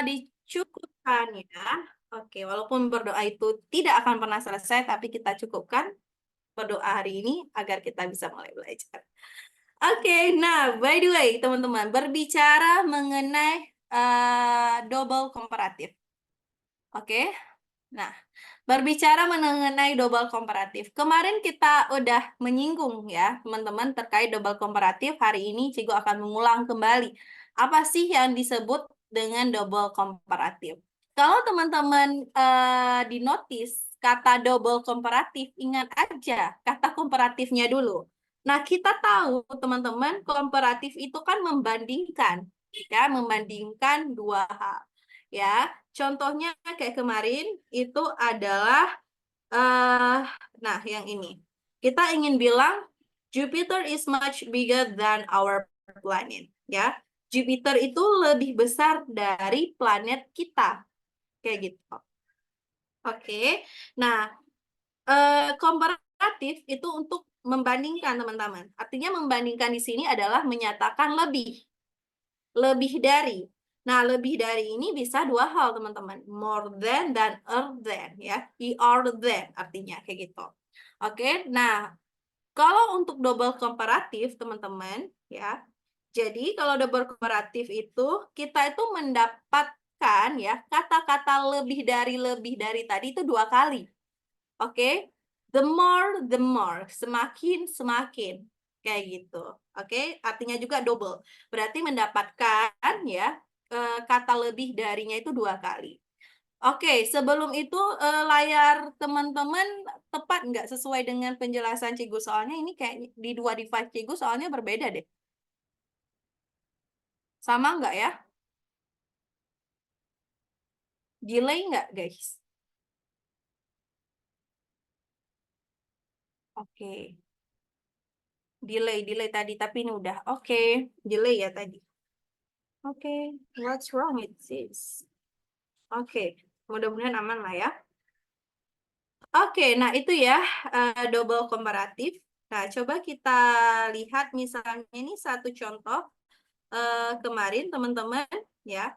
dicukupkan ya. Oke, walaupun berdoa itu tidak akan pernah selesai, tapi kita cukupkan berdoa hari ini agar kita bisa mulai belajar. Oke, nah by the way teman-teman, berbicara mengenai double komparatif. Oke, nah berbicara mengenai double komparatif. Kemarin kita udah menyinggung ya teman-teman terkait double komparatif. Hari ini Cigo akan mengulang kembali. Apa sih yang disebut dengan double komparatif? Kalau teman-teman di notice kata double komparatif, ingat aja kata komparatifnya dulu. Nah, kita tahu teman-teman komparatif itu kan membandingkan, ya, membandingkan dua hal. Ya, contohnya kayak kemarin itu adalah nah yang ini. Kita ingin bilang Jupiter is much bigger than our planet, ya. Jupiter itu lebih besar dari planet kita. Kayak gitu. Oke. Nah, komparatif itu untuk membandingkan, teman-teman. Artinya membandingkan di sini adalah menyatakan lebih. Lebih dari. Nah, lebih dari ini bisa dua hal, teman-teman. More than dan than, ya. Than artinya, kayak gitu. Oke, nah, kalau untuk double komparatif, teman-teman, ya. Jadi, kalau double komparatif itu, kita itu mendapatkan, ya, kata-kata lebih dari tadi itu dua kali. Oke, the more, semakin, semakin. Kayak gitu. Oke, artinya juga double. Berarti mendapatkan ya kata lebih darinya itu dua kali. Oke, sebelum itu layar teman-teman tepat nggak sesuai dengan penjelasan Cigu? Soalnya ini kayak di dua device Cigu soalnya berbeda deh. Sama nggak ya? Delay nggak, guys? Oke. Delay tadi, tapi ini udah. Oke, delay ya tadi. Oke, what's wrong with this? Oke, mudah-mudahan aman lah ya. Oke, nah itu ya double komparatif. Nah, coba kita lihat misalnya ini satu contoh kemarin teman-teman ya.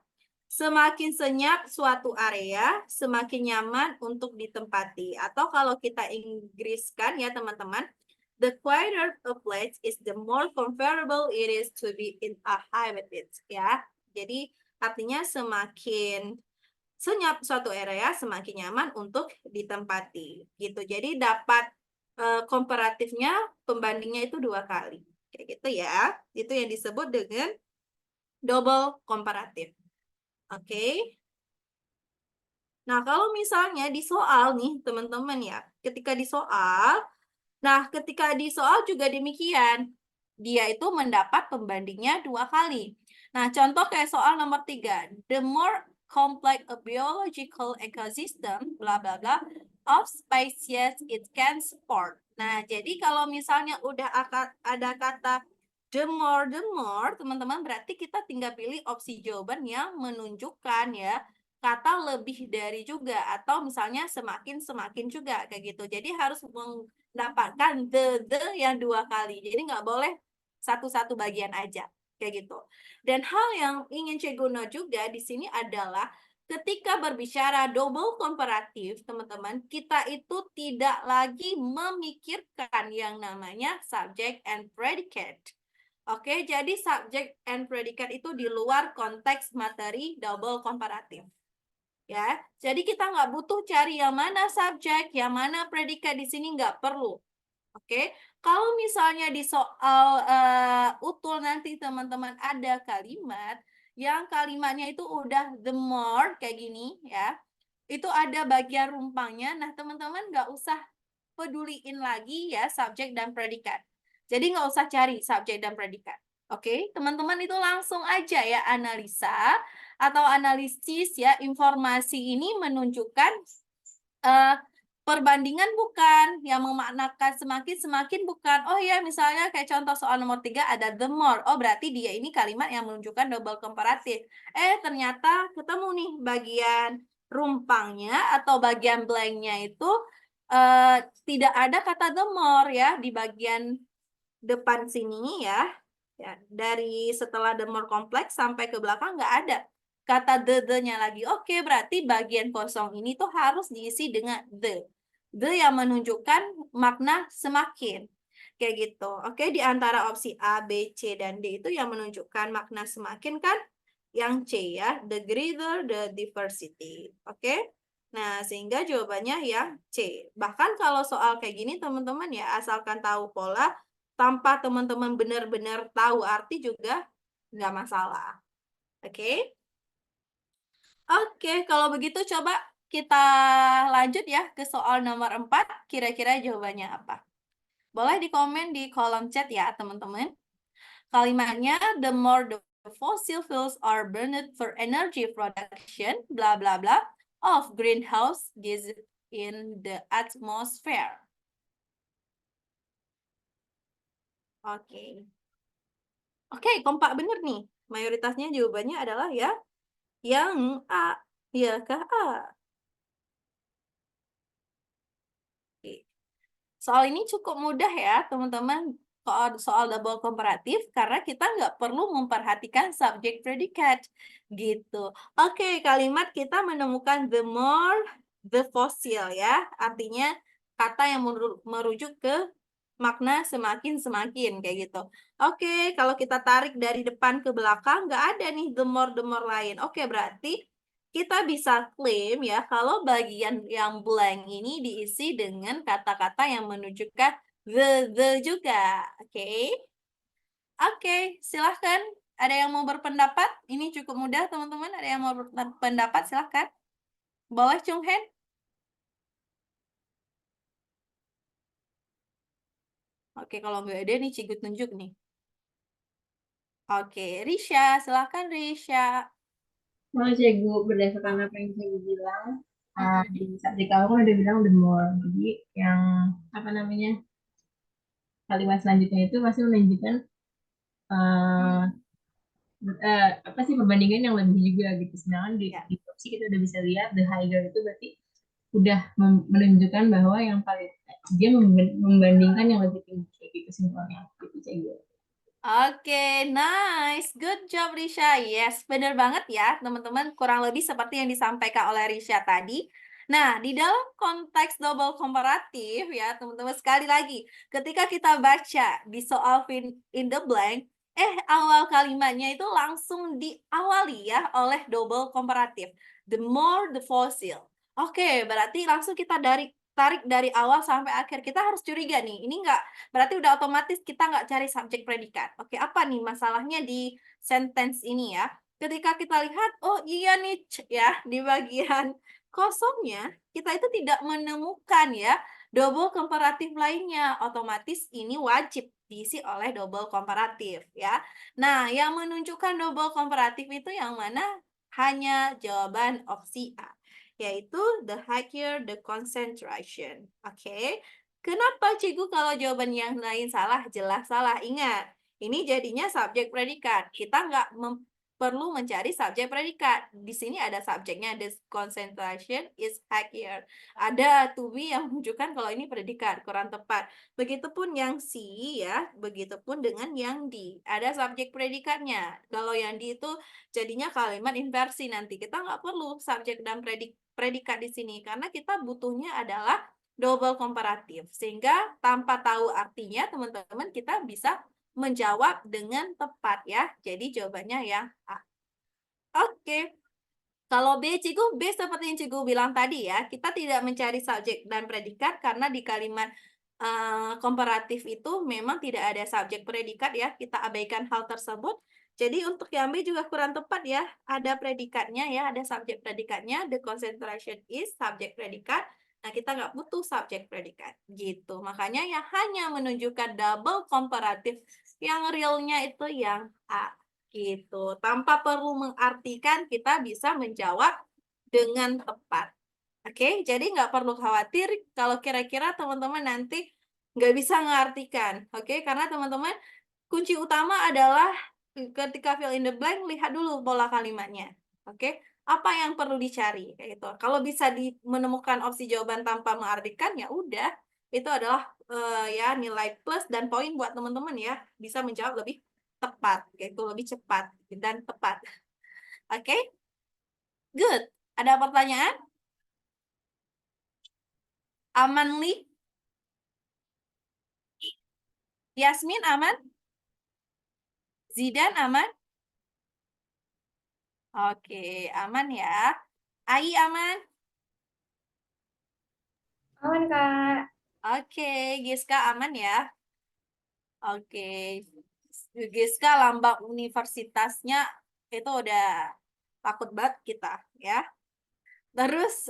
Semakin senyap suatu area, semakin nyaman untuk ditempati. Atau kalau kita Inggriskan ya teman-teman, the quieter a place is the more comfortable it is to be in a habitat ya. Jadi artinya semakin senyap suatu area semakin nyaman untuk ditempati gitu. Jadi dapat komparatifnya pembandingnya itu dua kali. Kayak gitu ya. Itu yang disebut dengan double komparatif. Oke. Nah, kalau misalnya di soal nih, teman-teman ya, ketika di soal, nah ketika di soal juga demikian. Dia itu mendapat pembandingnya dua kali. Nah, contoh kayak soal nomor 3. The more complex a biological ecosystem, bla bla bla, of species it can support. Nah, jadi kalau misalnya udah ada kata the more, teman-teman, berarti kita tinggal pilih opsi jawaban yang menunjukkan ya kata lebih dari juga atau misalnya semakin juga kayak gitu. Jadi harus mendapatkan the yang dua kali. Jadi nggak boleh satu-satu bagian aja kayak gitu. Dan hal yang ingin Ceguna juga di sini adalah ketika berbicara double komparatif, teman-teman, kita itu tidak lagi memikirkan yang namanya subject and predicate. Oke, jadi subject and predicate itu di luar konteks materi double komparatif. Ya, jadi kita nggak butuh cari yang mana subjek, yang mana predikat di sini nggak perlu. Oke, kalau misalnya di soal utul nanti teman-teman ada kalimat yang kalimatnya itu udah the more kayak gini ya, itu ada bagian rumpangnya. Nah teman-teman nggak usah peduliin lagi ya subjek dan predikat. Jadi nggak usah cari subjek dan predikat. Oke, teman-teman itu langsung aja ya analisa atau analisis ya informasi ini menunjukkan perbandingan bukan yang memaknakan semakin bukan. Oh ya, misalnya kayak contoh soal nomor 3 ada the more. Oh, berarti dia ini kalimat yang menunjukkan double komparatif. Ternyata ketemu nih bagian rumpangnya atau bagian blanknya itu tidak ada kata the more ya di bagian depan sini ya. Ya, dari setelah the more kompleks sampai ke belakang nggak ada. kata the-nya lagi. Oke, berarti bagian kosong ini tuh harus diisi dengan the. The yang menunjukkan makna semakin. Kayak gitu. Oke, di antara opsi A, B, C, dan D itu yang menunjukkan makna semakin kan? Yang C ya, the greater the diversity. Oke? Nah, sehingga jawabannya yang C. Bahkan kalau soal kayak gini teman-teman ya, asalkan tahu pola, tanpa teman-teman benar-benar tahu arti juga nggak masalah. Oke? Oke, kalau begitu coba kita lanjut ya ke soal nomor 4. Kira-kira jawabannya apa? Boleh di komen di kolom chat ya, teman-teman. Kalimatnya, the more the fossil fuels are burned for energy production, bla bla bla, of greenhouse gases in the atmosphere. Oke. Oke, kompak bener nih. Mayoritasnya jawabannya adalah ya, yang A. Iyakah A? Oke. Soal ini cukup mudah ya, teman-teman. Soal double komparatif, karena kita nggak perlu memperhatikan subjek predikat. Gitu. Oke, kalimat kita menemukan the more, the fossil ya. Artinya kata yang merujuk ke makna semakin-semakin, kayak gitu. Oke, kalau kita tarik dari depan ke belakang, nggak ada nih the more lain. Oke, berarti kita bisa klaim ya kalau bagian yang blank ini diisi dengan kata-kata yang menunjukkan the juga. Oke. Oke, silahkan. Ada yang mau berpendapat? Ini cukup mudah, teman-teman. Ada yang mau berpendapat? Silahkan. Boleh, Chung Hen? Oke, kalau nggak ada nih, Cigut tunjuk nih. Oke, Risha. Silahkan, Risha. Kalau Cegu, berdasarkan apa yang Cegu bilang, di subjek awal kan udah bilang the more. Jadi yang apa namanya kalimat selanjutnya itu masih menunjukkan eh, apa sih perbandingan yang lebih juga gitu. Sedangkan Ya. di opsi kita udah bisa lihat the higher itu berarti udah menunjukkan bahwa yang paling dia membandingkan yang lebih tinggi kayak gitu simpelnya gitu Cegu. Oke, nice. Good job, Risha. Yes, benar banget ya, teman-teman. Kurang lebih seperti yang disampaikan oleh Risha tadi. Nah, di dalam konteks double komparatif ya, teman-teman, sekali lagi, ketika kita baca di soal fill in the blank, awal kalimatnya itu langsung diawali ya oleh double komparatif. The more, the fossil. Oke, berarti langsung kita tarik dari awal sampai akhir. Kita harus curiga nih, ini nggak berarti udah otomatis kita nggak cari subjek predikat. Oke, apa nih masalahnya di sentence ini ya? Ketika kita lihat, oh iya nih ya, di bagian kosongnya, kita itu tidak menemukan ya double komparatif lainnya. Otomatis ini wajib diisi oleh double komparatif ya. Nah, yang menunjukkan double komparatif itu yang mana? Hanya jawaban opsi A, yaitu the higher the concentration. Oke. Kenapa Cikgu kalau jawaban yang lain salah? Jelas salah. Ingat, ini jadinya subjek predikat. Kita nggak perlu mencari subjek predikat. Di sini ada subjeknya, the concentration is higher. Ada to be yang menunjukkan kalau ini predikat, kurang tepat. Begitupun yang C ya, begitupun dengan yang D. Ada subjek predikatnya. Kalau yang D itu jadinya kalimat inversi nanti. Kita nggak perlu subjek dan predikat di sini, karena kita butuhnya adalah double komparatif. Sehingga tanpa tahu artinya, teman-teman kita bisa menjawab dengan tepat ya. Jadi jawabannya yang A. Oke. Kalau B, Cigu, B seperti yang Cigu bilang tadi ya, kita tidak mencari subjek dan predikat karena di kalimat komparatif itu memang tidak ada subjek predikat ya, kita abaikan hal tersebut. Jadi untuk yang B juga kurang tepat ya, ada predikatnya ya, ada subjek predikatnya, the concentration is subjek predikat. Nah, kita nggak butuh subjek predikat gitu. Makanya yang hanya menunjukkan double komparatif, yang realnya itu yang A gitu. Tanpa perlu mengartikan, kita bisa menjawab dengan tepat. Oke, jadi nggak perlu khawatir kalau kira-kira teman-teman nanti nggak bisa mengartikan. Oke, karena teman-teman kunci utama adalah ketika fill in the blank, lihat dulu pola kalimatnya. Oke, apa yang perlu dicari? Kayak gitu. Kalau bisa menemukan opsi jawaban tanpa mengartikan, ya udah. Itu adalah ya nilai plus dan poin buat teman-teman ya. Bisa menjawab lebih tepat, yaitu lebih cepat dan tepat. Oke? Good. Ada pertanyaan? Aman, Li? Yasmin aman? Zidan aman? Oke, aman ya. Ai aman? Aman, Kak. Oke, Giska aman ya. Oke, Giska lambang universitasnya itu udah takut banget kita ya. Terus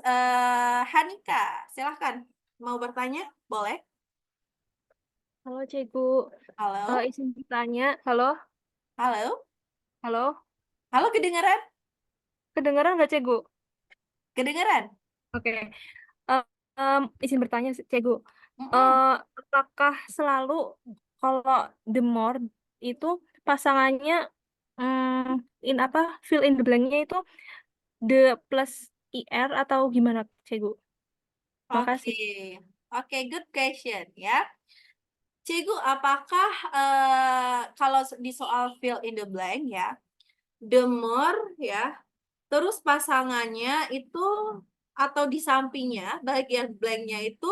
Hanika, silahkan mau bertanya? Boleh? Halo, Cikgu. Halo? Izin bertanya. Halo? Halo? Halo? Halo, kedengaran? Kedengaran nggak, Cikgu? Kedengaran? Oke. Eh, izin bertanya, Cikgu. Mm-mm. Apakah selalu kalau the more itu pasangannya in apa fill in the blank-nya itu the plus IR atau gimana, Cikgu? Oke, Makasih. oke, good question ya. Cikgu, apakah kalau di soal fill in the blank ya, the more ya, terus pasangannya itu atau di sampingnya bagian blanknya itu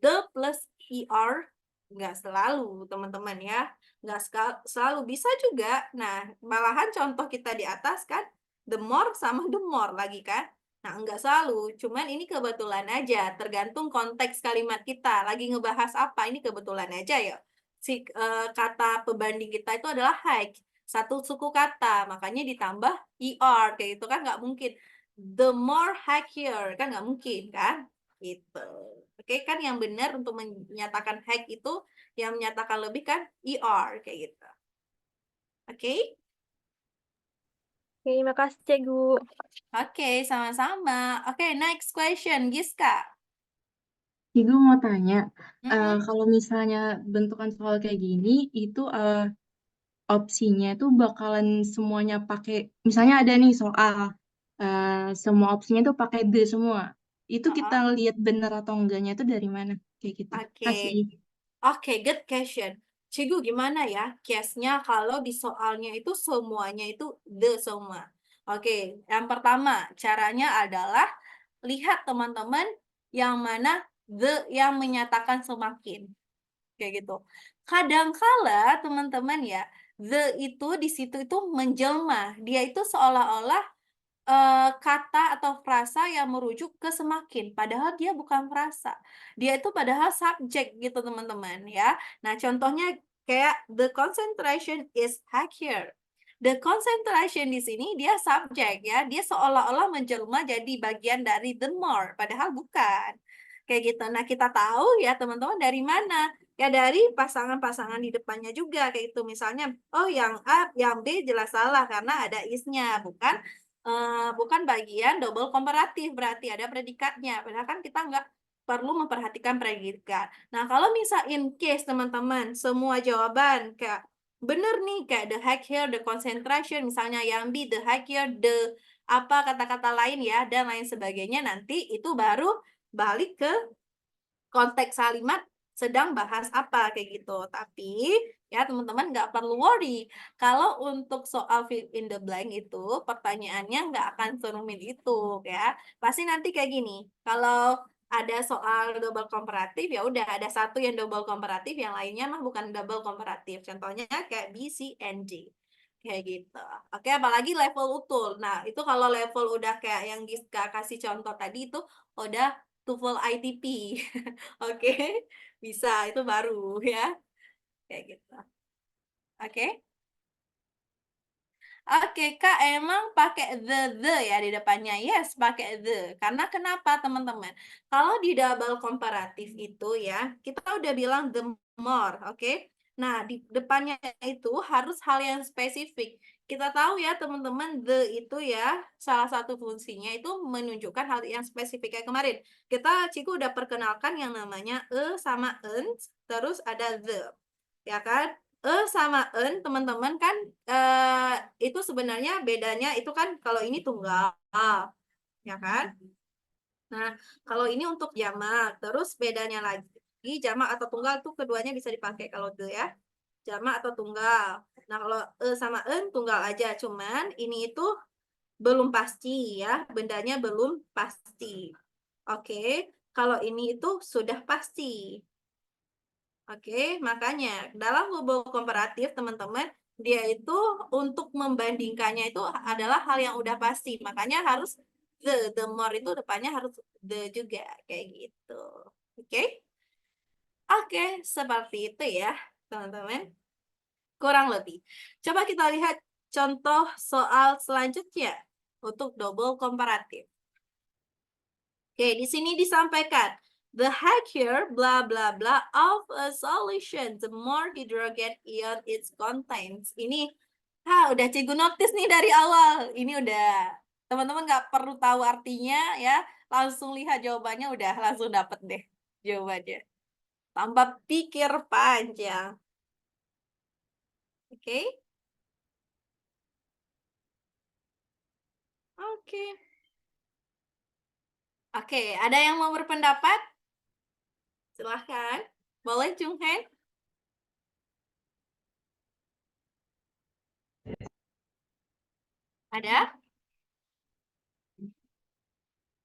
the plus er, nggak selalu teman-teman ya, nggak selalu, bisa juga. Nah, malahan contoh kita di atas kan the more sama the more lagi kan. Nah, nggak selalu, cuman ini kebetulan aja, tergantung konteks kalimat kita lagi ngebahas apa. Ini kebetulan aja ya, si kata pembanding kita itu adalah hike, satu suku kata, makanya ditambah er kayak gitu kan, nggak mungkin the more happier, kan nggak mungkin kan gitu. Oke, kan yang benar untuk menyatakan hack itu, yang menyatakan lebih kan er kayak gitu. Oke. Oke, makasih, Cikgu. Oke, sama-sama. Oke, next question, Giska. Ibu mau tanya, Mm-mm. kalau misalnya bentukan soal kayak gini, itu opsinya itu bakalan semuanya pakai, misalnya ada nih soal, semua opsinya itu pakai the semua. Itu kita Uh-uh. lihat benar atau enggaknya itu dari mana? Kayak gitu. Oke. Kasih. Oke, good question. Cikgu, gimana ya case-nya kalau di soalnya itu semuanya itu the semua? Oke, yang pertama caranya adalah lihat teman-teman yang mana the yang menyatakan semakin. Kayak gitu. Kadangkala teman-teman ya, the itu di situ itu menjelma. Dia itu seolah-olah kata atau frasa yang merujuk ke semakin, padahal dia bukan frasa. Dia itu padahal subjek gitu teman-teman ya. Nah, contohnya kayak the concentration is higher. The concentration di sini dia subjek ya. Dia seolah-olah menjelma jadi bagian dari the more, padahal bukan. Kayak gitu. Nah, kita tahu ya teman-teman dari mana? Ya dari pasangan-pasangan di depannya juga kayak itu. Misalnya, oh yang A, yang B jelas salah karena ada isnya, bukan bagian double komparatif, berarti ada predikatnya. Padahal kan kita nggak perlu memperhatikan predikat. Nah, kalau misal in case teman-teman semua jawaban kayak bener nih, kayak the hack here, the concentration, misalnya yang B, the hack here, the apa kata-kata lain ya, dan lain sebagainya, nanti itu baru balik ke konteks kalimat sedang bahas apa kayak gitu. Tapi ya teman-teman nggak perlu worry. Kalau untuk soal fill in the blank itu pertanyaannya nggak akan serumit itu ya. Pasti nanti kayak gini. Kalau ada soal double komparatif ya udah ada satu yang double komparatif, yang lainnya mah bukan double komparatif. Contohnya kayak B, C, and D. Kayak gitu. Oke, apalagi level utul. Nah, itu kalau level udah kayak yang Giska kasih contoh tadi itu udah TOEFL ITP. Oke, bisa itu baru ya, kayak gitu. Oke, oke Kak, emang pakai the ya di depannya? Yes, pakai the. Karena kenapa teman-teman? Kalau di double komparatif itu ya, kita udah bilang the more, oke? Nah, di depannya itu harus hal yang spesifik. Kita tahu ya teman-teman, the itu ya salah satu fungsinya itu menunjukkan hal yang spesifik kayak kemarin. Kita Ciku udah perkenalkan yang namanya sama en, terus ada the, ya kan? Sama en teman-teman kan itu sebenarnya bedanya itu kan kalau ini tunggal, ya kan? Nah, kalau ini untuk jamak, terus bedanya lagi jamak atau tunggal itu keduanya bisa dipakai kalau the ya. Jamak atau tunggal. Nah, kalau sama en tunggal aja, cuman ini itu belum pasti ya, bendanya belum pasti. Oke, kalau ini itu sudah pasti. Oke, makanya dalam hubungan komparatif teman-teman, dia itu untuk membandingkannya itu adalah hal yang udah pasti. Makanya harus the more itu depannya harus the juga kayak gitu. Oke? Oke, seperti itu ya, teman-teman. Kurang lebih. Coba kita lihat contoh soal selanjutnya untuk double komparatif. Oke, di sini disampaikan the higher blah blah blah of a solution, the more hydrogen ion its contains. Ini, udah cikgu notice nih dari awal. Ini udah, teman-teman nggak perlu tahu artinya ya, langsung lihat jawabannya udah langsung dapet deh jawabannya. Tanpa pikir panjang. Oke? Oke. Oke, ada yang mau berpendapat? Silahkan. Boleh, Chung Hen? Ada?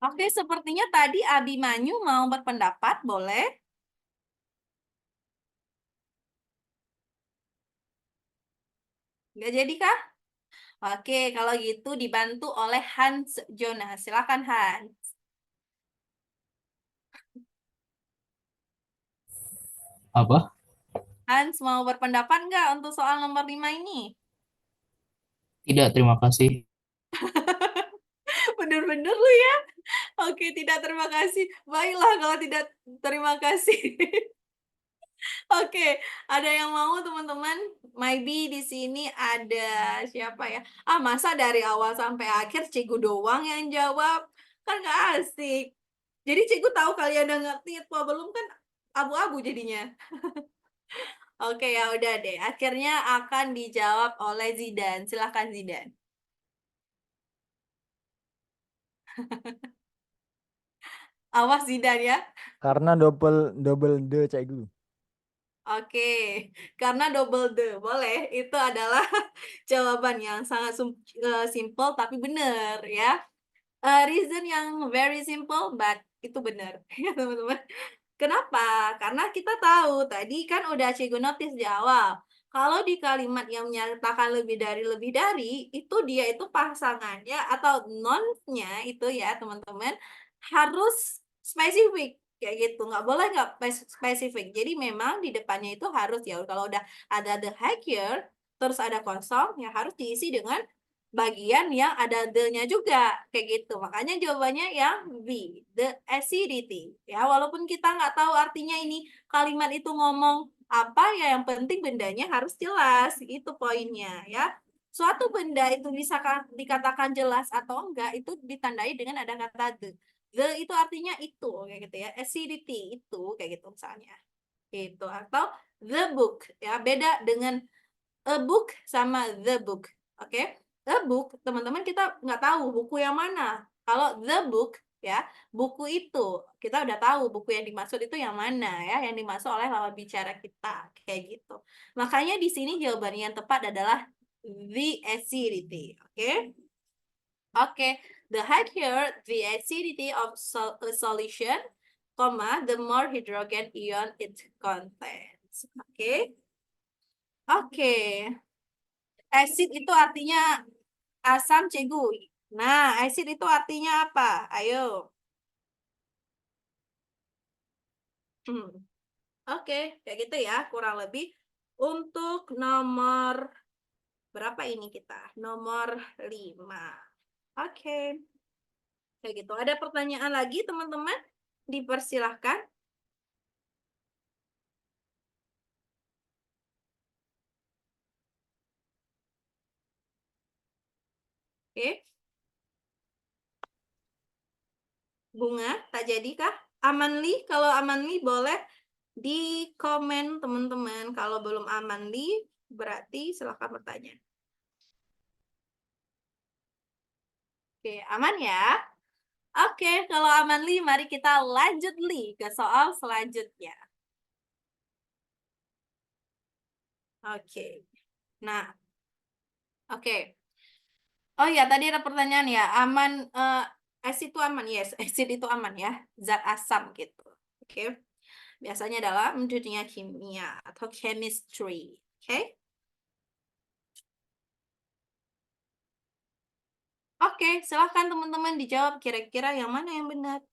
Oke, sepertinya tadi Abimanyu mau berpendapat, boleh? Nggak jadi kah? Oke, kalau gitu dibantu oleh Hans Jonas. Silakan Hans. Apa? Hans mau berpendapat nggak untuk soal nomor 5 ini? Tidak, terima kasih. Bener-bener lu ya? Oke, tidak terima kasih. Baiklah kalau tidak terima kasih. Oke, ada yang mau teman-teman? Maybe di sini ada siapa ya? Masa dari awal sampai akhir Cikgu doang yang jawab? Kan nggak asik. Jadi Cikgu tahu kalian udah ngerti atau belum kan abu-abu jadinya. Oke, ya udah deh. Akhirnya akan dijawab oleh Zidan. Silahkan Zidan. Awas Zidan ya. Karena double the cikgu. Oke, karena double the boleh. Itu adalah jawaban yang sangat simple tapi benar ya. Reason yang very simple but itu benar ya teman-teman. Kenapa? Karena kita tahu tadi kan udah Cikgu notice di awal. Kalau di kalimat yang menyatakan lebih dari, itu dia itu pasangannya atau non-nya itu ya teman-teman harus spesifik kayak gitu. Nggak boleh nggak spesifik. Jadi memang di depannya itu harus ya kalau udah ada the higher terus ada kosong ya harus diisi dengan bagian yang ada the-nya juga kayak gitu. Makanya jawabannya yang B, the acidity. Ya, walaupun kita nggak tahu artinya ini kalimat itu ngomong apa ya yang penting bendanya harus jelas. Itu poinnya ya. Suatu benda itu bisa dikatakan jelas atau enggak itu ditandai dengan ada kata the. The itu artinya itu kayak gitu ya. Acidity itu kayak gitu misalnya. Itu atau the book ya. Beda dengan a book sama the book. Oke? The book, teman-teman kita nggak tahu buku yang mana. Kalau the book, ya, buku itu kita udah tahu buku yang dimaksud itu yang mana ya, yang dimaksud oleh lawan bicara kita kayak gitu. Makanya di sini jawabannya yang tepat adalah the acidity. Oke? Oke, the higher the acidity of a solution, the more hydrogen ion it contains. Oke? Oke. Acid itu artinya asam, Cikgu. Nah, acid itu artinya apa? Ayo. Oke, kayak gitu ya, kurang lebih. Untuk nomor berapa ini kita? Nomor 5. Oke. Kayak gitu. Ada pertanyaan lagi, teman-teman? Dipersilahkan. Oke. Bunga, tak jadi kah? Amanli, kalau Amanli boleh di komen teman-teman. Kalau belum Amanli, berarti silahkan bertanya. Oke, aman ya? Oke, kalau aman Li, mari kita lanjut Li ke soal selanjutnya. Oke. Nah, oke. Oh ya, tadi ada pertanyaan ya. Aman, acid itu aman, yes. Acid itu aman ya. Zat asam gitu. Oke. Biasanya dalam dunia kimia atau chemistry. Oke. Oke, silahkan teman-teman dijawab kira-kira yang mana yang benar.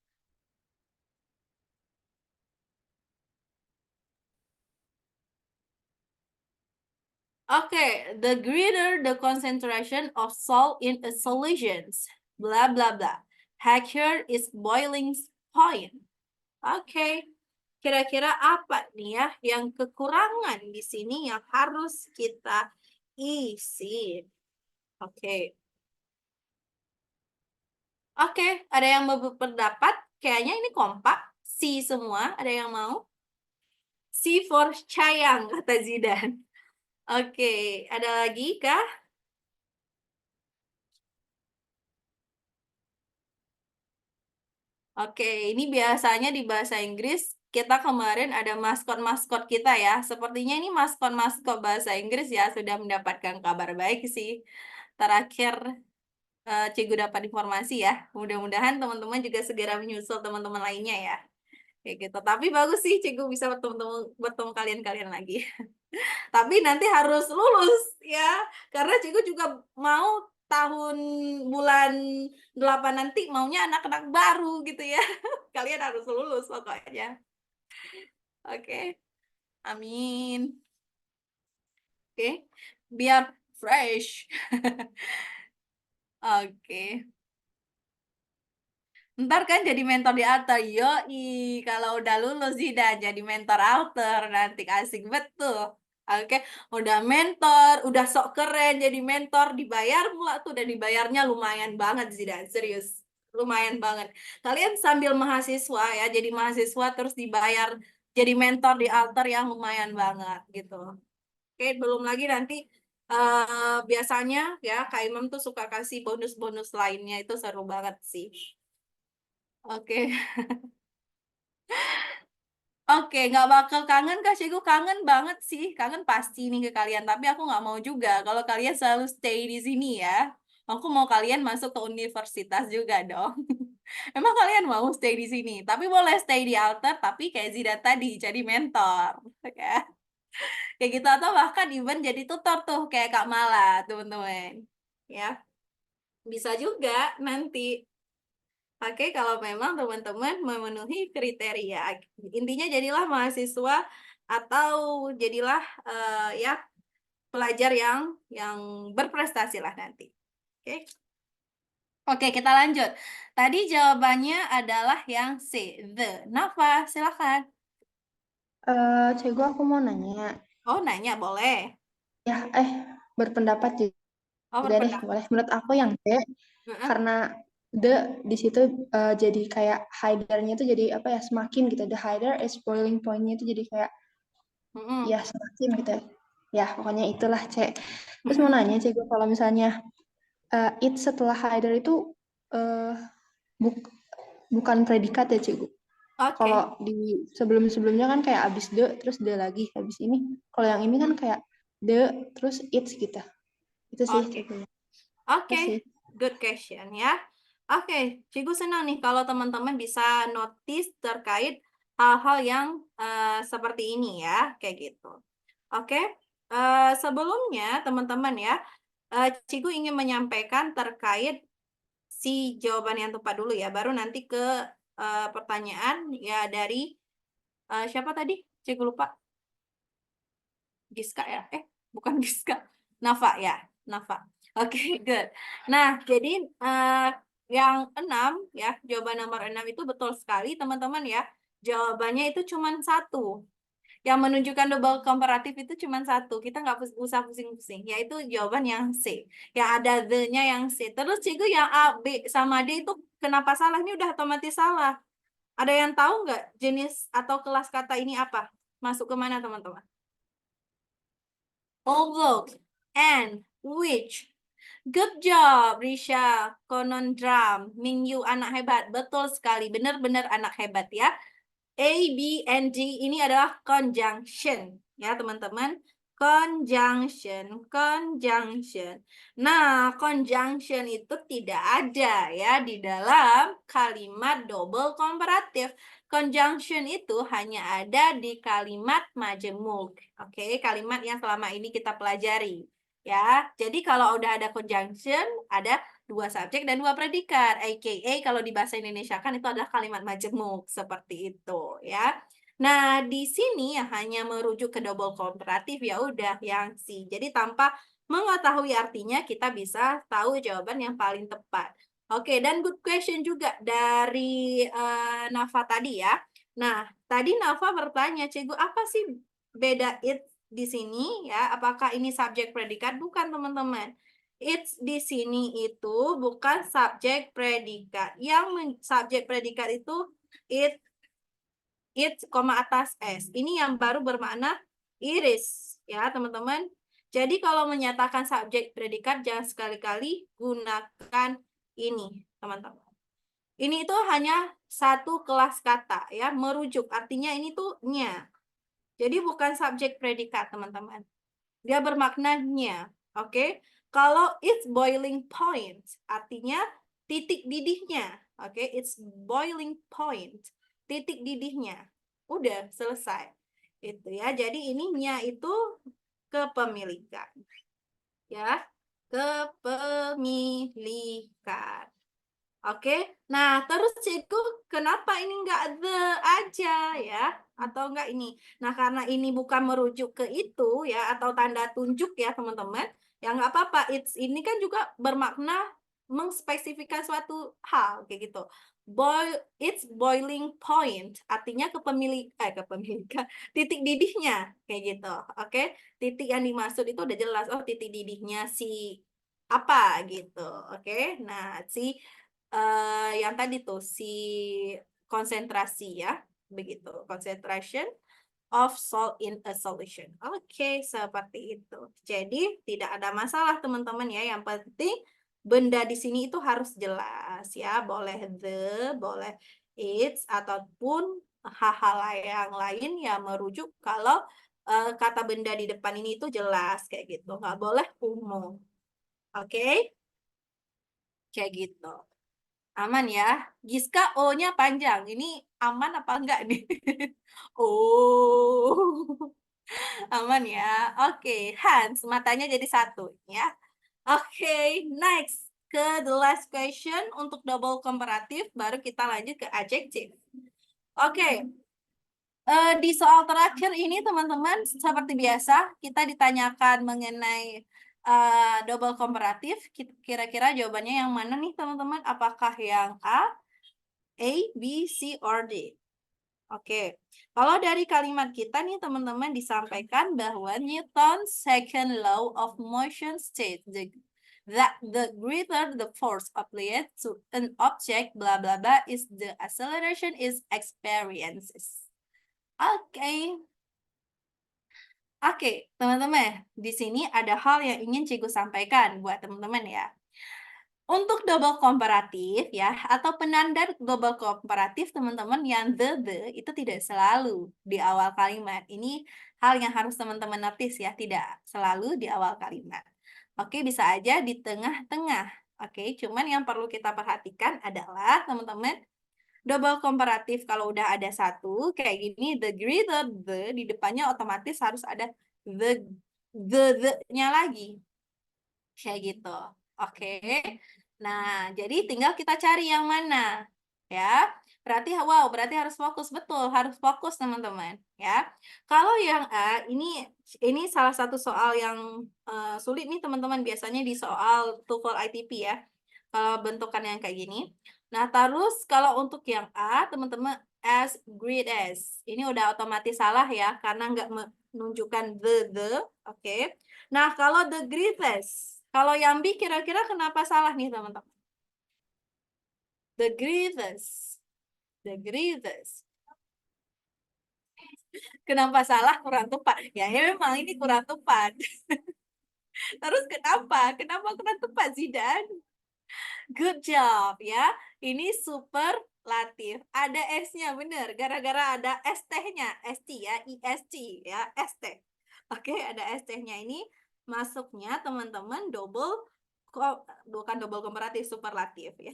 Okay, the greater the concentration of salt in a solution, blah blah blah. Higher is boiling point. Oke, kira-kira apa nih ya yang kekurangan di sini yang harus kita isi? Oke. Oke, ada yang berpendapat kayaknya ini kompak. C semua, ada yang mau? C for Cayang, kata Zidan. Oke, ada lagi kah? Oke, ini biasanya di bahasa Inggris kita kemarin ada maskot-maskot kita ya. Sepertinya ini maskot-maskot bahasa Inggris ya sudah mendapatkan kabar baik sih. Terakhir Cikgu dapat informasi ya. Mudah-mudahan teman-teman juga segera menyusul teman-teman lainnya ya. Kayak gitu. Tapi bagus sih Cikgu bisa bertemu kalian-kalian lagi. Tapi nanti harus lulus ya. Karena Cikgu juga mau tahun bulan 8 nanti maunya anak-anak baru gitu ya. Kalian harus lulus pokoknya. Oke. Amin. Oke. Biar fresh. Oke. Ntar kan jadi mentor di alter. Yoi, kalau udah lulus sih dah jadi mentor alter. Nanti asik betul. Oke, udah mentor, udah sok keren jadi mentor, dibayar pula tuh. Dan dibayarnya lumayan banget sih dah, serius. Lumayan banget. Kalian sambil mahasiswa ya, jadi mahasiswa terus dibayar jadi mentor di alter yang lumayan banget gitu. Oke, belum lagi nanti biasanya ya Kak Imam tuh suka kasih bonus-bonus lainnya, itu seru banget sih. Oke. Oke, nggak bakal kangen Kak Syegu, kangen banget sih, kangen pasti nih ke kalian. Tapi aku nggak mau juga kalau kalian selalu stay di sini ya. Aku mau kalian masuk ke universitas juga dong. Emang kalian mau stay di sini? Tapi boleh stay di alter, tapi kayak Zida tadi jadi mentor, oke? Kayak gitu atau bahkan even jadi tutor tuh kayak Kak Mala, teman-teman. Ya, bisa juga nanti. Oke, kalau memang teman-teman memenuhi kriteria, intinya jadilah mahasiswa atau jadilah ya pelajar yang berprestasi lah nanti. Oke. Oke, kita lanjut. Tadi jawabannya adalah yang C, the. Nafa, silakan. Cikgu aku mau nanya. Oh, nanya boleh. Ya, berpendapat Oh, juga deh, berpendapat. boleh. Menurut aku yang D, Heeh. karena the di situ jadi kayak hidernya itu jadi apa ya, semakin gitu. The hider is boiling point-nya itu jadi kayak Mm-mm. ya semakin gitu. Ya, pokoknya itulah, Cek. Terus mau nanya, Cikgu, kalau misalnya it setelah hider itu eh, bukan predikat ya, Cikgu. Oke. Kalau di sebelum-sebelumnya kan kayak abis the, terus the lagi, habis ini. Kalau yang ini kan kayak the, terus it's gitu. Itu sih, Oke. Cikgu. Oke, good question ya. Oke, Cikgu senang nih kalau teman-teman bisa notice terkait hal-hal yang seperti ini ya, kayak gitu. Oke, sebelumnya teman-teman ya, Cikgu ingin menyampaikan terkait si jawaban yang tepat dulu ya, baru nanti ke pertanyaan ya dari siapa tadi? Cikgu lupa. Giska ya? Bukan Giska. Nafa ya, Nafa. Oke, good. Nah, jadi yang 6 ya, jawaban nomor 6 itu betul sekali teman-teman ya. Jawabannya itu cuma satu. Yang menunjukkan double komparatif itu cuma satu. Kita nggak usah pusing-pusing. Yaitu jawaban yang C. Yang ada the-nya yang C. Terus Cikgu yang A, B, sama D itu kenapa salah? Ini udah otomatis salah. Ada yang tahu nggak jenis atau kelas kata ini apa? Masuk ke mana teman-teman? Although, and, which. Good job, Risha. Conundrum. Mingyu, anak hebat. Betul sekali. Benar-benar anak hebat ya. A, B, and D ini adalah conjunction. Ya, teman-teman. conjunction. Nah, conjunction itu tidak ada ya di dalam kalimat double komparatif. Conjunction itu hanya ada di kalimat majemuk. Oke, kalimat yang selama ini kita pelajari. Ya, jadi kalau udah ada conjunction, ada dua subjek dan dua predikat. AKA kalau di bahasa Indonesia kan itu adalah kalimat majemuk. Seperti itu ya. Nah, di sini hanya merujuk ke double komparatif ya udah yang C. Jadi tanpa mengetahui artinya kita bisa tahu jawaban yang paling tepat. Oke, dan good question juga dari Nafa tadi ya. Nah, tadi Nafa bertanya, Cikgu, apa sih beda it di sini ya? Apakah ini subjek predikat? Bukan, teman-teman. It's di sini itu bukan subjek predikat. Yang subjek predikat itu it, atas S. Ini yang baru bermakna iris, ya teman-teman. Jadi kalau menyatakan subjek predikat, jangan sekali-kali gunakan ini, teman-teman. Ini itu hanya satu kelas kata, ya, merujuk. Artinya ini tuh nya. Jadi bukan subjek predikat, teman-teman. Dia bermakna nya, oke? Kalau it's boiling point, artinya titik didihnya, oke? It's boiling point. Titik didihnya. Udah selesai. Itu ya. Jadi ininya itu kepemilikan. Ya. Kepemilikan. Oke. Nah, terus Cikgu, kenapa ini enggak the aja ya? Atau enggak ini? Nah, karena ini bukan merujuk ke itu ya, atau tanda tunjuk ya, teman-teman. Ya enggak apa-apa. Ini kan juga bermakna mengspesifikkan suatu hal kayak gitu. It's boiling point, artinya kepemilikan titik didihnya kayak gitu. Oke, titik yang dimaksud itu udah jelas. Oh, titik didihnya si apa gitu. Oke, nah si yang tadi tuh si konsentrasi ya, begitu. Concentration of salt in a solution. Oke, seperti itu. Jadi tidak ada masalah teman-teman ya. Yang penting benda di sini itu harus jelas ya. Boleh the, boleh it's, ataupun hal-hal yang lain yang merujuk kalau kata benda di depan ini itu jelas kayak gitu. Nggak boleh umum. Oke? Kayak gitu. Aman ya. Giska O-nya panjang. Ini aman apa enggak nih? Oh. Aman ya. Oke, Hans, matanya jadi satu ya. Oke, next. Ke the last question untuk double komparatif, baru kita lanjut ke adjektif. Oke. Di soal terakhir ini teman-teman, seperti biasa, kita ditanyakan mengenai double komparatif. Kira-kira jawabannya yang mana nih teman-teman? Apakah yang A, B, C, or D? Oke, kalau dari kalimat kita nih teman-teman disampaikan bahwa Newton's second law of motion states that the greater the force applied to an object, blah blah blah, is the acceleration is experiences. Oke. Oke, teman-teman, di sini ada hal yang ingin Cikgu sampaikan buat teman-teman ya. Untuk double komparatif ya, atau penanda double komparatif teman-teman yang the itu tidak selalu di awal kalimat. Ini hal yang harus teman-teman notice ya, tidak selalu di awal kalimat. Oke, bisa aja di tengah-tengah. Oke, cuman yang perlu kita perhatikan adalah teman-teman, double komparatif kalau udah ada satu kayak gini, the greater the, di depannya otomatis harus ada the-nya lagi. Kayak gitu. Oke. Nah, jadi tinggal kita cari yang mana. Ya. Berarti berarti harus fokus, betul, harus fokus teman-teman, ya. Kalau yang A ini salah satu soal yang sulit nih teman-teman, biasanya di soal TOEFL ITP ya. Kalau bentukan yang kayak gini. Nah, terus kalau untuk yang A, teman-teman, as great as. Ini udah otomatis salah ya, karena nggak menunjukkan the, oke. Nah, kalau the greatest, kalau yang B kira-kira kenapa salah nih, teman-teman? The greatest. The greatest. Kenapa salah? Kurang tepat. Ya, memang ini kurang tepat. Terus kenapa? Kenapa kurang tepat, Zidan? Good job ya. Ini superlatif. Ada S-nya benar. Gara-gara ada ST-nya. ST ya. IST ya. ST. Oke, ada SC-nya ini masuknya teman-teman bukan double komparatif, superlatif ya.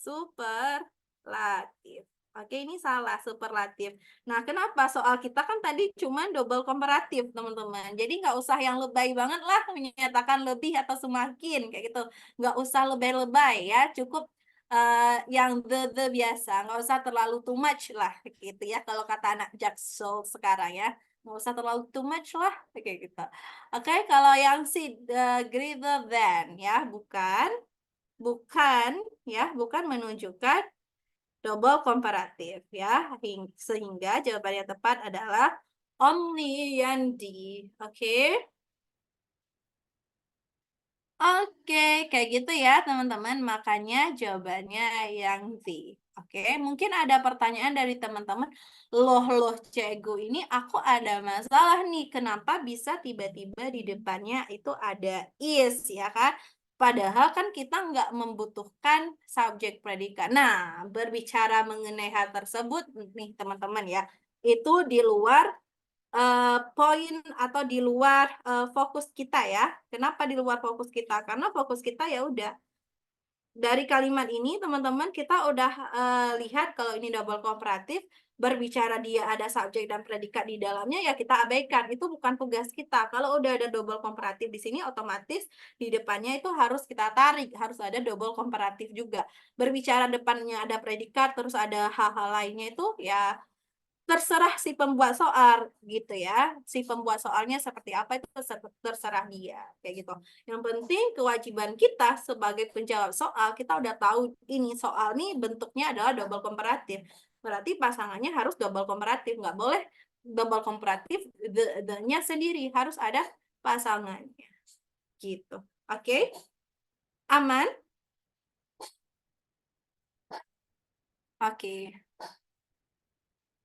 Superlatif. Oke, ini salah, superlatif. Nah, kenapa? Soal kita kan tadi cuma double komparatif, teman-teman. Jadi nggak usah yang lebay banget lah menyatakan lebih atau semakin, kayak gitu. Nggak usah lebay-lebay ya, cukup yang the biasa. Nggak usah terlalu too much lah, gitu ya. Kalau kata anak Jaksel sekarang ya. Nggak usah terlalu too much lah, kayak gitu. Oke, kalau yang si greater than ya, bukan bukan menunjukkan double komparatif ya. Sehingga jawaban yang tepat adalah only yang D. Oke. Oke, kayak gitu ya teman-teman. Makanya jawabannya yang D. Oke, mungkin ada pertanyaan dari teman-teman. Loh, Cegu, ini aku ada masalah nih. Kenapa bisa tiba-tiba di depannya itu ada is, ya kan? Padahal kan kita nggak membutuhkan subjek predikat. Nah, berbicara mengenai hal tersebut nih teman-teman ya. Itu di luar poin atau di luar fokus kita ya. Kenapa di luar fokus kita? Karena fokus kita ya udah dari kalimat ini teman-teman kita udah lihat kalau ini double komparatif, berbicara dia ada subjek dan predikat di dalamnya ya kita abaikan. Itu bukan tugas kita. Kalau udah ada double komparatif di sini otomatis di depannya itu harus kita tarik, harus ada double komparatif juga. Berbicara depannya ada predikat terus ada hal-hal lainnya itu ya terserah si pembuat soal gitu ya. Si pembuat soalnya seperti apa itu terserah dia kayak gitu. Yang penting kewajiban kita sebagai penjawab soal, kita udah tahu ini soal nih bentuknya adalah double komparatif. Berarti pasangannya harus double komparatif, nggak boleh double komparatif the-nya sendiri, harus ada pasangannya. Gitu. Oke? Aman? Oke.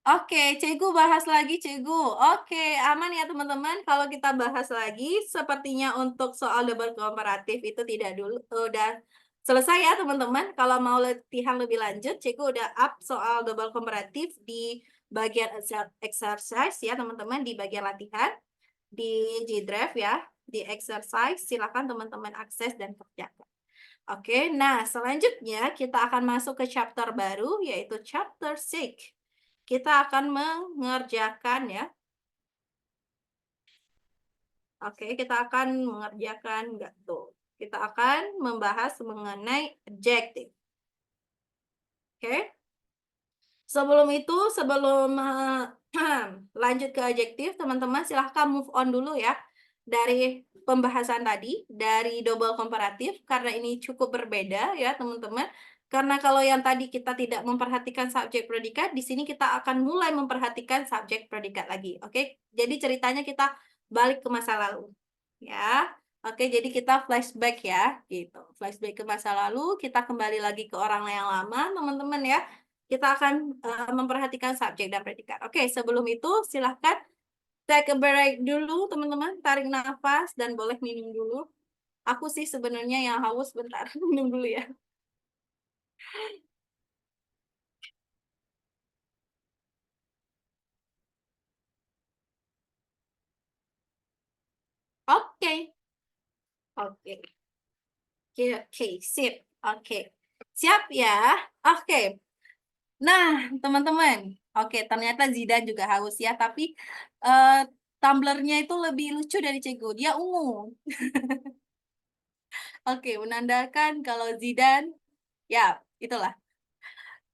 Oke, Cegu bahas lagi, Cegu. Oke, aman ya teman-teman. Kalau kita bahas lagi, sepertinya untuk soal double komparatif itu tidak dulu udah selesai ya teman-teman. Kalau mau latihan lebih lanjut, Cegu udah up soal double komparatif di bagian exercise ya teman-teman, di bagian latihan di G-Drive ya, di exercise. Silakan teman-teman akses dan kerjakan. Oke, nah selanjutnya kita akan masuk ke chapter baru yaitu chapter 6. Kita akan mengerjakan ya. Oke, kita akan mengerjakan enggak tuh. Kita akan membahas mengenai adjective. Oke. Sebelum lanjut ke adjektif, teman-teman silahkan move on dulu ya dari pembahasan tadi, dari double komparatif, karena ini cukup berbeda ya teman-teman. Karena kalau yang tadi kita tidak memperhatikan subjek predikat, di sini kita akan mulai memperhatikan subjek predikat lagi. Oke, jadi ceritanya kita balik ke masa lalu. Ya, oke, jadi kita flashback ya, gitu. Flashback ke masa lalu, kita kembali lagi ke orang yang lama, teman-teman ya. Kita akan memperhatikan subjek dan predikat. Oke, sebelum itu silahkan take a break dulu, teman-teman. Tarik nafas dan boleh minum dulu. Aku sih sebenarnya yang haus, bentar. Minum dulu ya. Oke. Oke. Oke, sip. Oke. Siap ya? Oke. Nah, teman-teman. Oke, ternyata Zidan juga haus ya, tapi tumblernya itu lebih lucu dari Cego. Dia ungu. Oke, menandakan kalau Zidan, ya, itulah.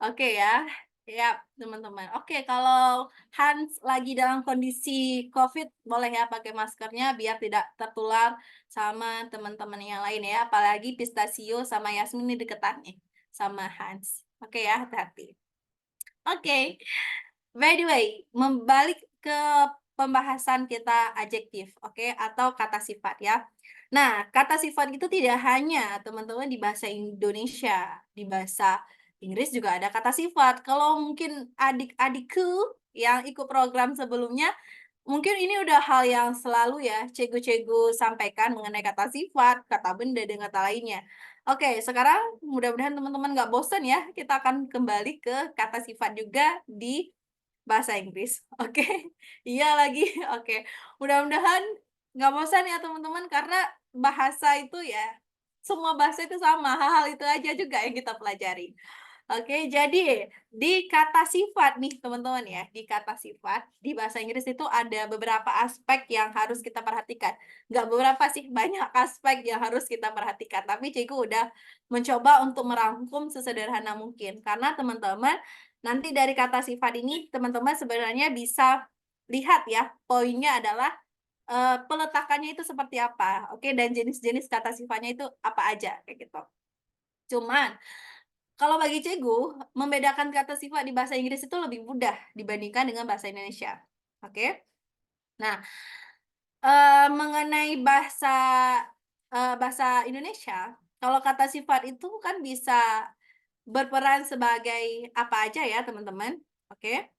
Oke ya. Ya, teman-teman. Oke, kalau Hans lagi dalam kondisi COVID, boleh ya pakai maskernya biar tidak tertular sama teman-teman yang lain ya. Apalagi Pistachio sama Yasmin ini deketan nih sama Hans. Oke ya, hati-hati. Oke. By the way, membalik ke pembahasan kita adjektif, oke, atau kata sifat ya. Nah, kata sifat itu tidak hanya teman-teman di bahasa Indonesia, di bahasa Inggris juga ada kata sifat. Kalau mungkin adik-adikku yang ikut program sebelumnya, mungkin ini udah hal yang selalu ya Cegu-Cegu sampaikan mengenai kata sifat, kata benda, dan kata lainnya. Oke, sekarang mudah-mudahan teman-teman nggak bosan ya. Kita akan kembali ke kata sifat juga di bahasa Inggris. Oke, iya lagi. Oke, mudah-mudahan nggak bosan ya teman-teman, karena bahasa itu ya, semua bahasa itu sama, hal-hal itu aja juga yang kita pelajari. Oke, jadi di kata sifat nih teman-teman ya, di kata sifat di bahasa Inggris itu ada beberapa aspek yang harus kita perhatikan. Nggak beberapa sih, banyak aspek yang harus kita perhatikan. Tapi Cikgu udah mencoba untuk merangkum sesederhana mungkin. Karena teman-teman nanti dari kata sifat ini teman-teman sebenarnya bisa lihat ya, poinnya adalah peletakannya itu seperti apa. Oke, dan jenis-jenis kata sifatnya itu apa aja kayak gitu. Cuman kalau bagi Cikgu, membedakan kata sifat di bahasa Inggris itu lebih mudah dibandingkan dengan bahasa Indonesia. Oke? Nah, mengenai bahasa Indonesia, kalau kata sifat itu kan bisa berperan sebagai apa aja ya, teman-teman. Oke?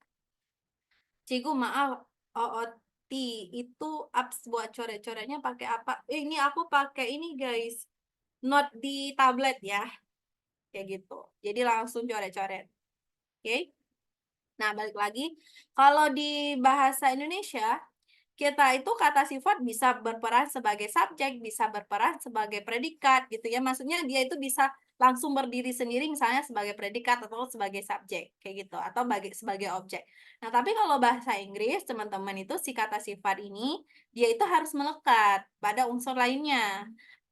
Cikgu, maaf, OOT itu apps buat coret-coretnya pakai apa? Ini aku pakai ini, guys. Note di tablet ya. Kayak gitu. Jadi langsung coret-coret. Oke? Nah, balik lagi. Kalau di bahasa Indonesia, kita itu kata sifat bisa berperan sebagai subjek, bisa berperan sebagai predikat gitu ya. Maksudnya dia itu bisa langsung berdiri sendiri misalnya sebagai predikat atau sebagai subjek kayak gitu atau sebagai objek. Nah, tapi kalau bahasa Inggris, teman-teman itu si kata sifat ini dia itu harus melekat pada unsur lainnya.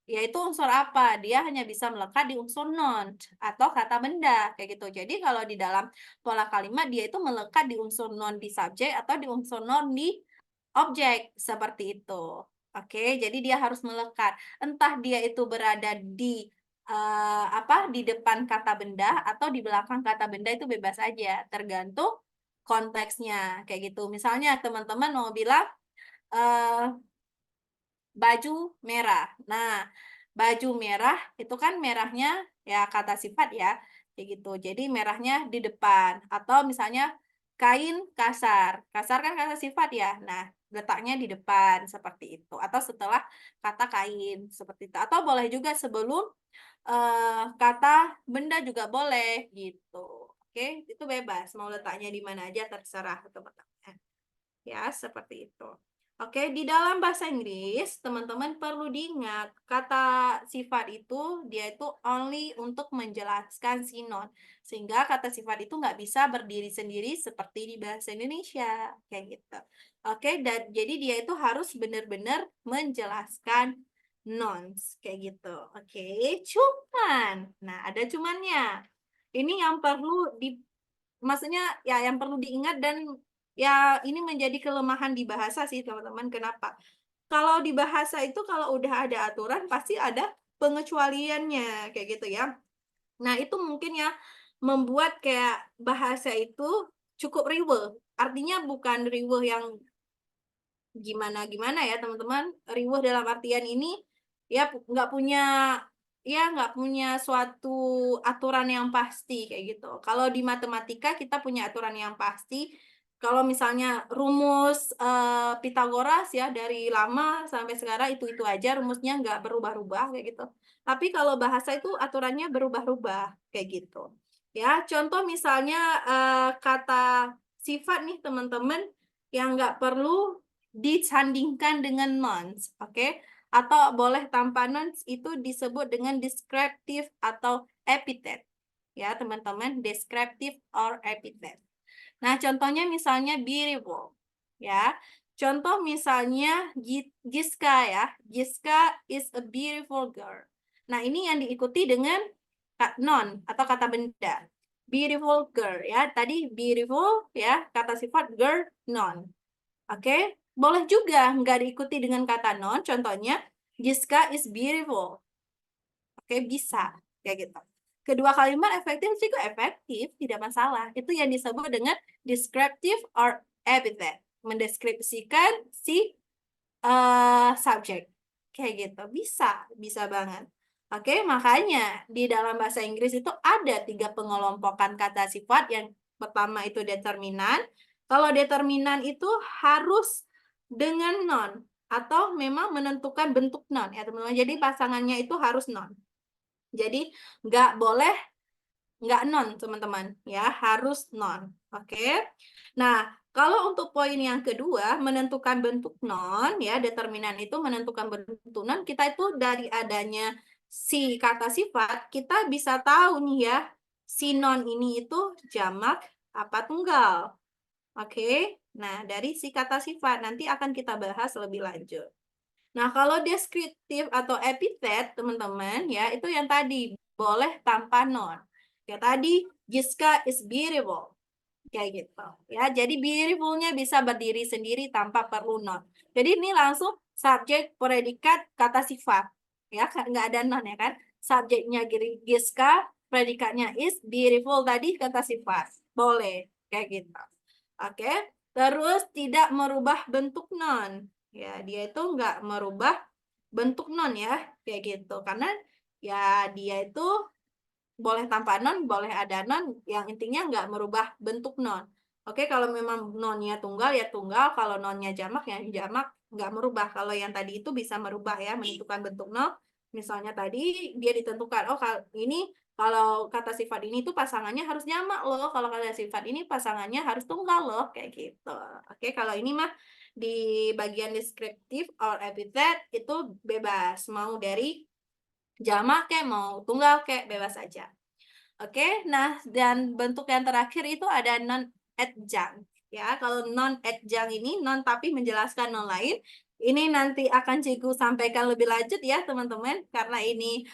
Yaitu unsur apa? Dia hanya bisa melekat di unsur non atau kata benda kayak gitu. Jadi kalau di dalam pola kalimat dia itu melekat di unsur non di subjek atau di unsur non di objek seperti itu. Oke, jadi dia harus melekat. Entah dia itu berada di di depan kata benda atau di belakang kata benda itu bebas aja, tergantung konteksnya kayak gitu. Misalnya teman-teman mau bilang eh, baju merah. Nah, baju merah itu kan merahnya ya kata sifat ya, kayak gitu. Jadi merahnya di depan atau misalnya kain kasar. Kasar kan kata sifat ya. Nah, letaknya di depan seperti itu atau setelah kata kain seperti itu. Atau boleh juga sebelum kata benda juga boleh gitu. Oke, itu bebas mau letaknya di mana aja terserah teman-teman. Ya, seperti itu. Oke, di dalam bahasa Inggris, teman-teman perlu diingat, kata sifat itu, dia itu only untuk menjelaskan si non. Sehingga kata sifat itu nggak bisa berdiri sendiri seperti di bahasa Indonesia. Kayak gitu. Oke, dan jadi dia itu harus benar-benar menjelaskan nouns. Kayak gitu. Oke, cuman. Nah, ada cumannya. Ini yang perlu maksudnya ya yang perlu diingat dan ya, ini menjadi kelemahan di bahasa sih, teman-teman. Kenapa? Kalau di bahasa itu kalau udah ada aturan pasti ada pengecualiannya kayak gitu ya. Nah, itu mungkin ya membuat kayak bahasa itu cukup riweh. Artinya bukan riweh yang gimana-gimana ya, teman-teman. Riweh dalam artian ini ya nggak punya suatu aturan yang pasti kayak gitu. Kalau di matematika kita punya aturan yang pasti. Kalau misalnya rumus Pitagoras ya dari lama sampai sekarang itu aja rumusnya nggak berubah-ubah kayak gitu. Tapi kalau bahasa itu aturannya berubah-ubah kayak gitu. Ya, contoh misalnya kata sifat nih teman-teman yang nggak perlu disandingkan dengan nouns, oke? Atau boleh tanpa nouns itu disebut dengan descriptive atau epithet. Ya, teman-teman, descriptive or epithet. Nah, contohnya misalnya beautiful, ya. Contoh misalnya Giska ya. Giska is a beautiful girl. Nah, ini yang diikuti dengan noun atau kata benda. Beautiful girl ya. Tadi beautiful ya, kata sifat girl noun. Oke, boleh juga nggak diikuti dengan kata noun. Contohnya, Giska is beautiful. Oke, bisa kayak gitu. Kedua kalimat efektif juga efektif, tidak masalah. Itu yang disebut dengan descriptive or epithet, mendeskripsikan si subjek. Kayak gitu, bisa banget. Oke, makanya di dalam bahasa Inggris itu ada 3 pengelompokan kata sifat. Yang pertama itu determinan. Kalau determinan itu harus dengan non atau memang menentukan bentuk non ya teman-teman. Jadi pasangannya itu harus non. Jadi nggak boleh nggak non, teman-teman. Ya, harus non. Oke. Nah, kalau untuk poin yang kedua, menentukan bentuk non, ya, determinan itu menentukan bentuk non, kita itu dari adanya si kata sifat, kita bisa tahu nih ya, si non ini itu jamak apa tunggal. Oke. Nah, dari si kata sifat, nanti akan kita bahas lebih lanjut. Nah, kalau deskriptif atau epitet, teman-teman, ya, itu yang tadi, boleh tanpa non. Ya, tadi, Giska is beautiful. Kayak gitu. Ya, jadi beautiful-nya bisa berdiri sendiri tanpa perlu non. Jadi ini langsung subjek, predikat, kata sifat. Ya, nggak ada non ya kan? Subjeknya Giska, predikatnya is, beautiful tadi kata sifat. Boleh, kayak gitu. Oke. Terus tidak merubah bentuk non. Ya, dia itu nggak merubah bentuk non ya, kayak gitu. Karena ya dia itu boleh tanpa non, boleh ada non, yang intinya nggak merubah bentuk non. Oke, kalau memang nonnya tunggal ya tunggal, kalau nonnya jamak ya jamak, nggak merubah. Kalau yang tadi itu bisa merubah ya, menentukan bentuk non. Misalnya tadi dia ditentukan, oh ini kalau kata sifat ini tuh pasangannya harus jamak loh, kalau kata sifat ini pasangannya harus tunggal loh, kayak gitu. Oke, kalau ini mah di bagian deskriptif or epithet itu bebas, mau dari jamak kayak mau tunggal kayak bebas aja. Oke, nah dan bentuk yang terakhir itu ada non adjunct ya. Kalau non adjunct ini non tapi menjelaskan non lain. Ini nanti akan Cikgu sampaikan lebih lanjut ya teman-teman karena ini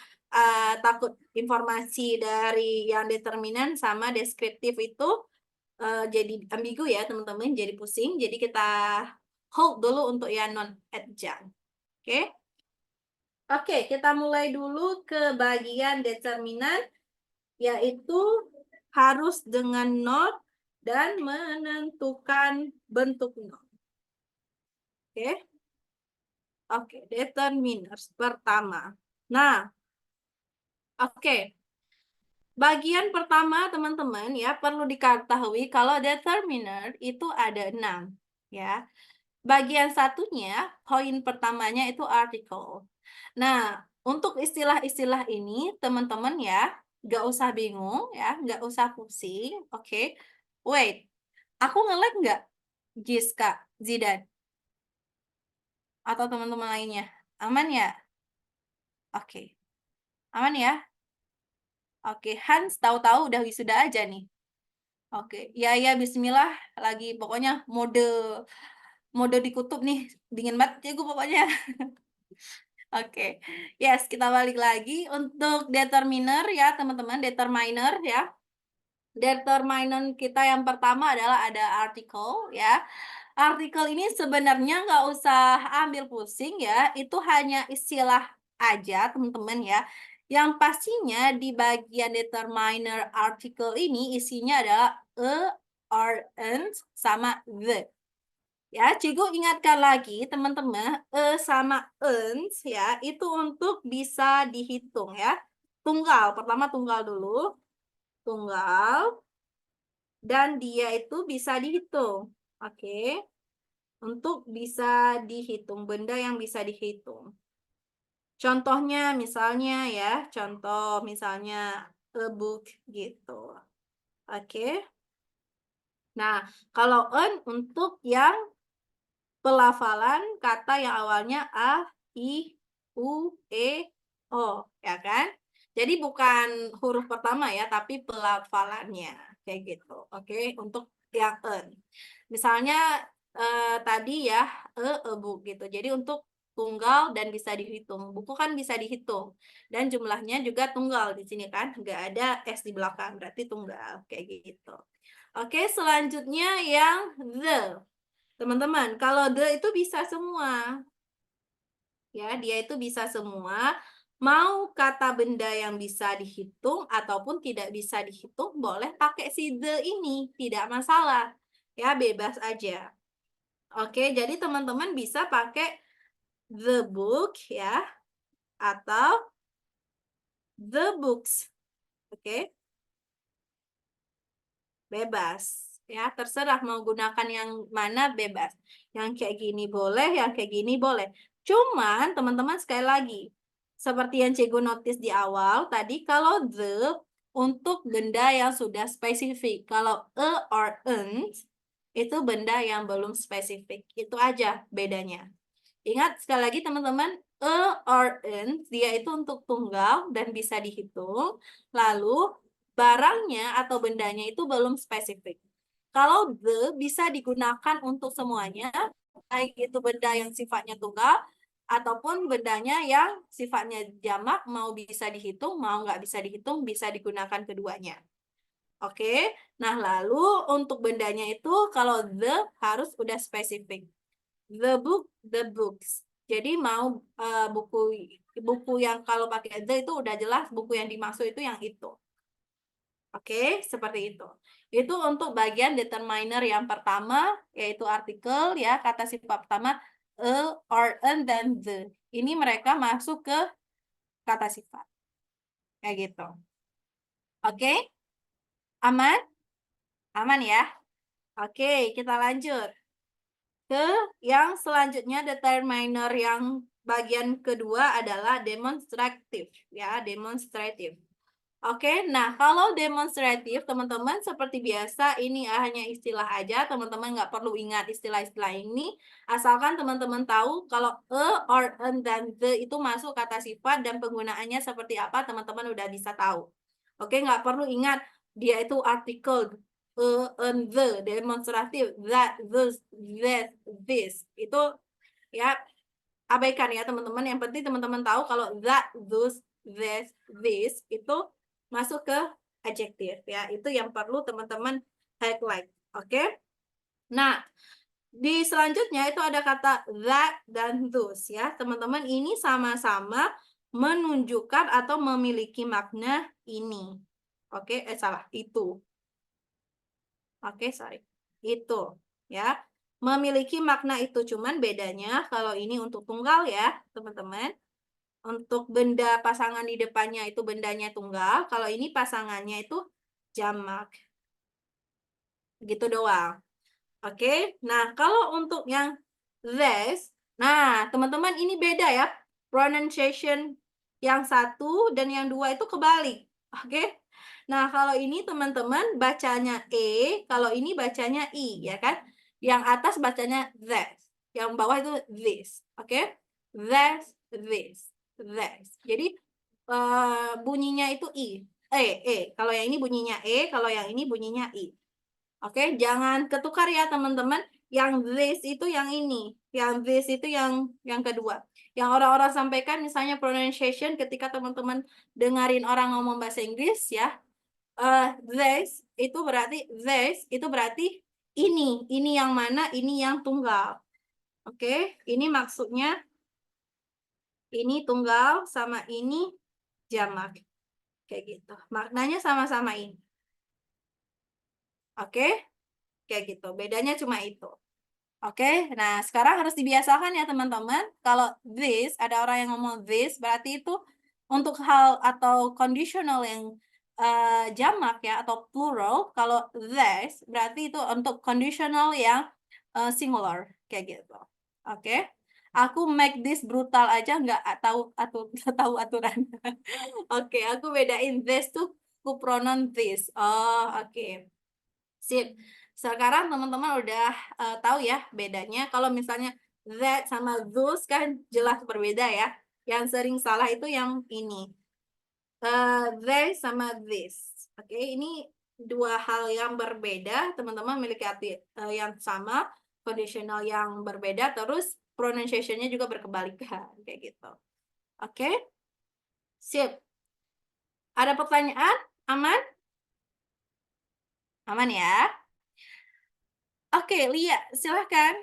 takut informasi dari yang determinan sama deskriptif itu jadi ambigu ya teman-teman, jadi pusing. Jadi kita hold dulu untuk yang non adjunct. Oke. Oke, kita mulai dulu ke bagian determinan, yaitu harus dengan not dan menentukan bentuk not. Oke. Oke, determiners pertama. Nah, oke. Bagian pertama teman-teman ya perlu diketahui kalau determiner itu ada 6 ya. Bagian satunya, poin pertamanya itu article. Nah, untuk istilah-istilah ini, teman-teman ya, nggak usah bingung ya, nggak usah pusing. Oke, wait, aku nge-lag nggak, Giska, Zidan, atau teman-teman lainnya? Aman ya? Oke, aman ya? Oke, Hans tahu-tahu udah wisuda aja nih. Oke, ya Bismillah, lagi pokoknya mode dikutub nih, dingin banget ya gue pokoknya. Oke, yes, kita balik lagi untuk determiner ya teman-teman, determiner ya. Determinant kita yang pertama adalah ada article ya. Artikel ini sebenarnya nggak usah ambil pusing ya, itu hanya istilah aja teman-teman ya. Yang pastinya di bagian determiner article ini isinya adalah a, are, and, sama the. Ya, Cikgu ingatkan lagi teman-teman, sama ens ya, itu untuk bisa dihitung ya. Tunggal, pertama tunggal dulu. Tunggal. Dan dia itu bisa dihitung. Oke. Untuk bisa dihitung, benda yang bisa dihitung. Contohnya misalnya ya, contoh misalnya a book gitu. Oke. Nah, kalau an untuk yang pelafalan kata yang awalnya a, i, u, e, o, ya kan? Jadi bukan huruf pertama ya, tapi pelafalannya kayak gitu. Oke, untuk yang en. Misalnya tadi ya a book gitu. Jadi untuk tunggal dan bisa dihitung. Buku kan bisa dihitung dan jumlahnya juga tunggal di sini kan, nggak ada s di belakang, berarti tunggal kayak gitu. Oke, selanjutnya yang the. Teman-teman, kalau the itu bisa semua. Ya, dia itu bisa semua. Mau kata benda yang bisa dihitung ataupun tidak bisa dihitung, boleh pakai si the ini, tidak masalah. Ya, bebas aja. Oke, jadi teman-teman bisa pakai the book ya atau the books. Oke. Bebas. Ya, terserah mau gunakan yang mana bebas. Yang kayak gini boleh, yang kayak gini boleh. Cuman teman-teman sekali lagi, seperti yang Cikgu notice di awal tadi, kalau the untuk benda yang sudah spesifik. Kalau or ent itu benda yang belum spesifik. Itu aja bedanya. Ingat sekali lagi teman-teman, or ent dia itu untuk tunggal dan bisa dihitung. Lalu barangnya atau bendanya itu belum spesifik. Kalau the bisa digunakan untuk semuanya, baik itu benda yang sifatnya tunggal ataupun bendanya yang sifatnya jamak, mau bisa dihitung, mau nggak bisa dihitung, bisa digunakan keduanya. Oke, nah lalu untuk bendanya itu kalau the harus udah spesifik. The book, the books. Jadi mau buku yang kalau pakai the itu udah jelas buku yang dimaksud itu yang itu. Oke, seperti itu. Itu untuk bagian determiner yang pertama, yaitu artikel ya, kata sifat pertama or, an, dan the. Ini mereka masuk ke kata sifat. Kayak gitu. Oke? Aman? Aman ya? Oke, kita lanjut ke yang selanjutnya, determiner yang bagian kedua adalah demonstratif ya, demonstratif. Oke, nah kalau demonstratif teman-teman seperti biasa ini hanya istilah aja, teman-teman nggak perlu ingat istilah-istilah ini, asalkan teman-teman tahu kalau or, an, dan the itu masuk kata sifat dan penggunaannya seperti apa, teman-teman udah bisa tahu. Oke, nggak perlu ingat dia itu artikel, an, the, demonstratif, that, those, that, this, itu ya abaikan ya teman-teman. Yang penting teman-teman tahu kalau that, those, this itu masuk ke adjektif ya. Itu yang perlu teman-teman highlight. Oke? Nah, di selanjutnya itu ada kata that dan those ya. Teman-teman ini sama-sama menunjukkan atau memiliki makna ini. Oke, salah, itu. Oke, sorry. Itu ya. Memiliki makna itu, cuman bedanya kalau ini untuk tunggal ya, teman-teman. Untuk benda pasangan di depannya itu bendanya tunggal, kalau ini pasangannya itu jamak. Gitu doang. Oke, nah kalau untuk yang this, nah teman-teman ini beda ya. Pronunciation yang satu dan yang dua itu kebalik. Oke, nah kalau ini teman-teman bacanya E, kalau ini bacanya I, ya kan? Yang atas bacanya that, yang bawah itu this. Oke, this, this. Jadi bunyinya itu I. Kalau yang ini bunyinya E, kalau yang ini bunyinya I. Oke, jangan ketukar ya teman-teman. Yang this itu yang ini, yang this itu yang kedua. Yang orang-orang sampaikan misalnya pronunciation ketika teman-teman dengarin orang ngomong bahasa Inggris ya. This itu berarti ini yang mana? Ini yang tunggal. Oke, ini maksudnya ini tunggal sama ini jamak. Kayak gitu. Maknanya sama-sama ini. Oke? Kayak gitu. Bedanya cuma itu. Oke? Nah, sekarang harus dibiasakan ya teman-teman. Kalau this, ada orang yang ngomong this, berarti itu untuk hal atau conditional yang jamak ya, atau plural. Kalau this, berarti itu untuk conditional yang singular. Kayak gitu. Oke? Aku make this brutal aja nggak tahu aturan. Oke, aku bedain this tuh ku pronoun this. Oh, oke. Sip. Sekarang teman-teman udah tahu ya bedanya. Kalau misalnya that sama those kan jelas berbeda ya. Yang sering salah itu yang ini. They sama this. Oke, ini dua hal yang berbeda. Teman-teman memiliki arti yang sama, conditional yang berbeda, terus pronunciation-nya juga berkebalikan kayak gitu. Oke? Sip. Ada pertanyaan? Aman? Aman ya? Oke, Lia, silahkan.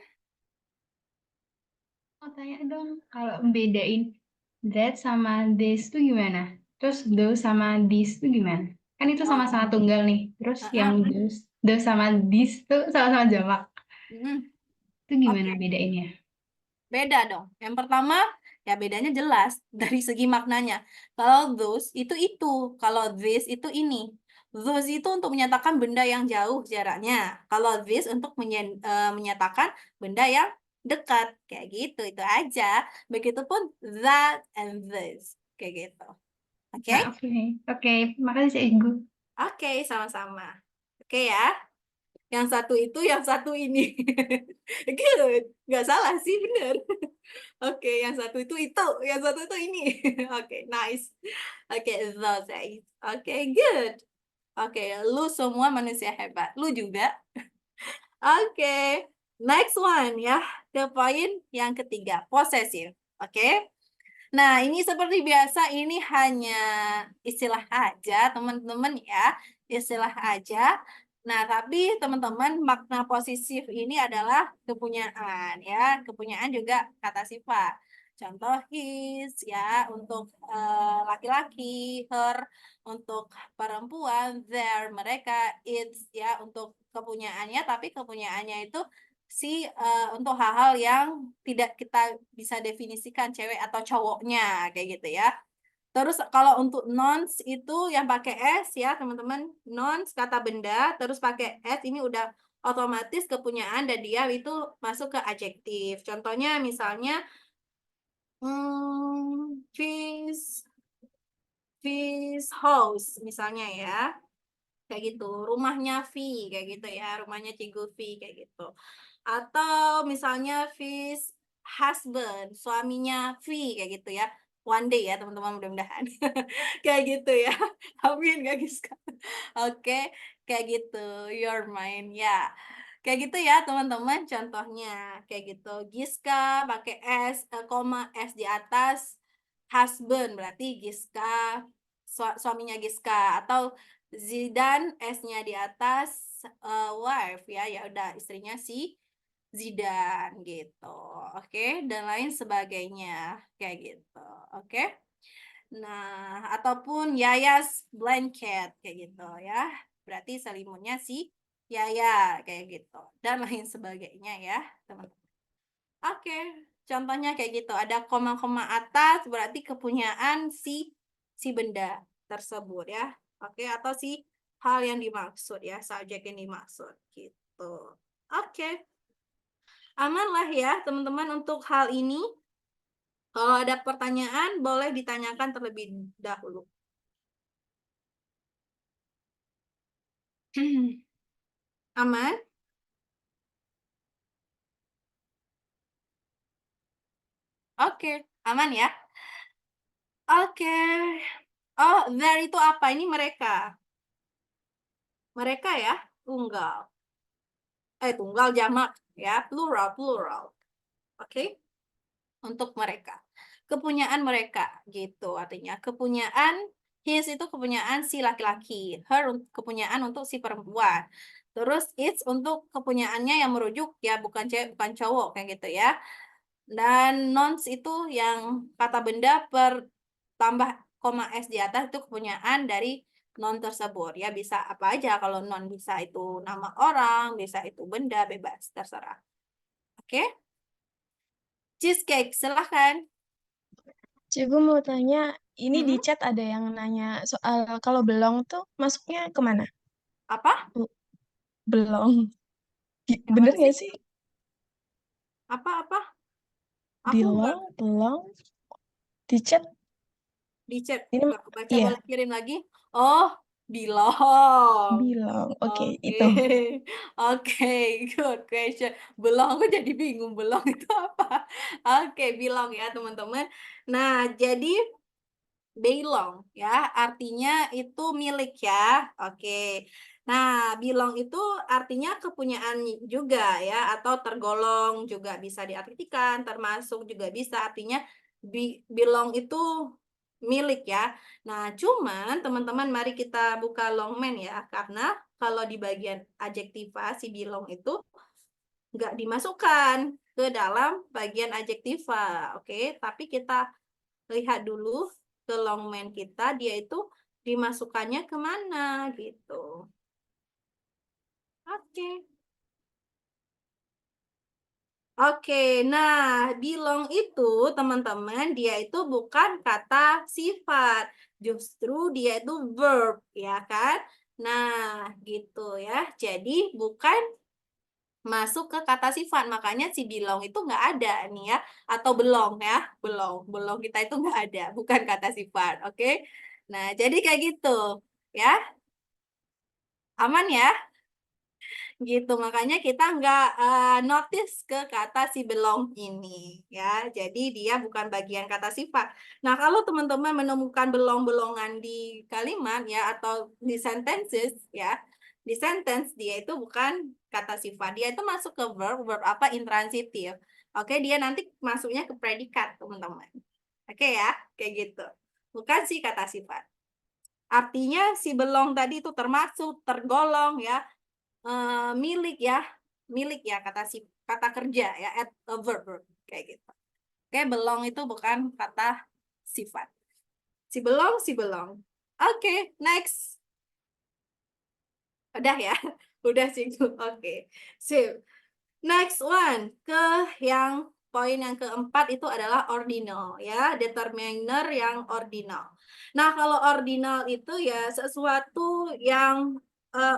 Mau tanya dong, kalau bedain that sama this tuh gimana? Terus those sama this tuh gimana? Kan itu sama-sama tunggal nih. Terus yang those sama this tuh sama-sama jamak. Hmm, Itu gimana bedainnya? Beda dong. Yang pertama, ya bedanya jelas dari segi maknanya. Kalau those itu, kalau this itu ini. Those itu untuk menyatakan benda yang jauh jaraknya. Kalau this untuk menyatakan benda yang dekat. Kayak gitu, itu aja. Begitupun that and this. Kayak gitu. Oke? Nah, oke, makasih Cikgu. Oke, sama-sama. Oke ya. Yang satu itu, yang satu ini. Good. Nggak salah sih, bener. Oke, yang satu itu, yang satu itu ini. Oke, nice. Oke, selesai. Oke, good. Oke, lu semua manusia hebat. Lu juga. Oke, next one ya. Ke poin yang ketiga, posesif. Oke. Nah, ini seperti biasa, ini hanya istilah aja, teman-teman ya. Istilah aja. Nah, tapi teman-teman, makna posesif ini adalah kepunyaan ya. Kepunyaan juga kata sifat. Contoh his ya untuk laki-laki, her untuk perempuan, their mereka, its ya untuk kepunyaannya, tapi kepunyaannya itu untuk hal-hal yang tidak kita bisa definisikan cewek atau cowoknya kayak gitu ya. Terus kalau untuk nouns itu yang pakai s ya teman-teman, nouns kata benda terus pakai s ini udah otomatis kepunyaan dan dia itu masuk ke adjektif. Contohnya misalnya this house misalnya ya. Kayak gitu, rumahnya V kayak gitu ya, rumahnya Cigu V kayak gitu. Atau misalnya V's husband, suaminya V kayak gitu ya. One day ya teman-teman mudah-mudahan. Kayak gitu ya. Amin gak Giska? Oke, kayak gitu. Your mind ya. Kayak gitu ya teman-teman contohnya. Kayak gitu. Giska pakai S, koma S di atas husband berarti Giska suaminya Giska atau Zidan S-nya di atas wife ya. Ya udah istrinya si Zidan gitu. Oke, dan lain sebagainya kayak gitu. Oke. Nah, ataupun Yayas blanket kayak gitu ya. Berarti selimutnya si Yaya kayak gitu dan lain sebagainya ya, teman-teman. Oke, contohnya kayak gitu. Ada koma-koma atas berarti kepunyaan si benda tersebut ya. Oke, atau si hal yang dimaksud ya, subjek yang dimaksud gitu. Oke. Aman lah ya teman-teman untuk hal ini. Kalau ada pertanyaan boleh ditanyakan terlebih dahulu. Aman? Oke, aman ya. Oke. Oh, there itu apa? Ini mereka. Mereka ya, tunggal. Tunggal jamak ya, plural, plural. Oke. Untuk mereka. Kepunyaan mereka gitu artinya. Kepunyaan his itu kepunyaan si laki-laki, her kepunyaan untuk si perempuan. Terus it's untuk kepunyaannya yang merujuk ya bukan cewek bukan cowok kayak gitu ya. Dan nouns itu yang kata benda per tambah koma s di atas itu kepunyaan dari noun tersebut ya bisa apa aja kalau noun bisa itu nama orang, bisa itu benda bebas terserah. Oke? Cheesecake silahkan. Cikgu mau tanya, ini di Mm-mm. chat ada yang nanya soal kalau belong tuh masuknya kemana? Apa? Belong. Yang Bener mana nggak sih? sih? Apa? Aku nggak Belong, di chat. di chat, Ini, nggak kebaca, iya, boleh kirim lagi. Oh, belong. belong. Oke, Oke, itu. Oke, good question. Belong, aku jadi bingung. Belong itu apa? Oke, belong ya teman-teman. Nah, jadi belong ya, artinya itu milik ya. Oke. Nah, belong itu artinya kepunyaan juga ya, atau tergolong juga bisa diartikan, termasuk juga bisa artinya belong itu milik ya. Nah, cuman teman-teman mari kita buka longman ya, karena kalau di bagian adjektiva si belong itu nggak dimasukkan ke dalam bagian adjektiva. Oke, tapi kita lihat dulu ke longman kita, dia itu dimasukkannya kemana gitu. Oke. Oke, nah belong itu teman-teman dia itu bukan kata sifat, justru dia itu verb ya kan. Nah gitu ya, jadi bukan masuk ke kata sifat, makanya si belong itu nggak ada nih ya, atau belong ya, belong kita itu nggak ada, bukan kata sifat, oke. Nah, jadi kayak gitu. Ya, aman ya? Gitu, makanya kita nggak notice ke kata si belong ini. Ya, jadi dia bukan bagian kata sifat. Nah, kalau teman-teman menemukan belong-belongan di kalimat ya, atau di sentences ya, di sentence dia itu bukan kata sifat. Dia itu masuk ke verb, verb apa? Intransitif. Oke, dia nanti masuknya ke predikat, teman-teman. Oke ya, kayak gitu. Bukan sih kata sifat. Artinya si belong tadi itu termasuk, tergolong ya, milik ya kata kerja ya, at a verb kayak gitu. Oke, belong itu bukan kata sifat. Si belong. Oke, next. Udah ya, udah sih. Oke, sip. Next one, ke yang poin yang keempat itu adalah ordinal ya, determiner yang ordinal. Nah, kalau ordinal itu ya sesuatu yang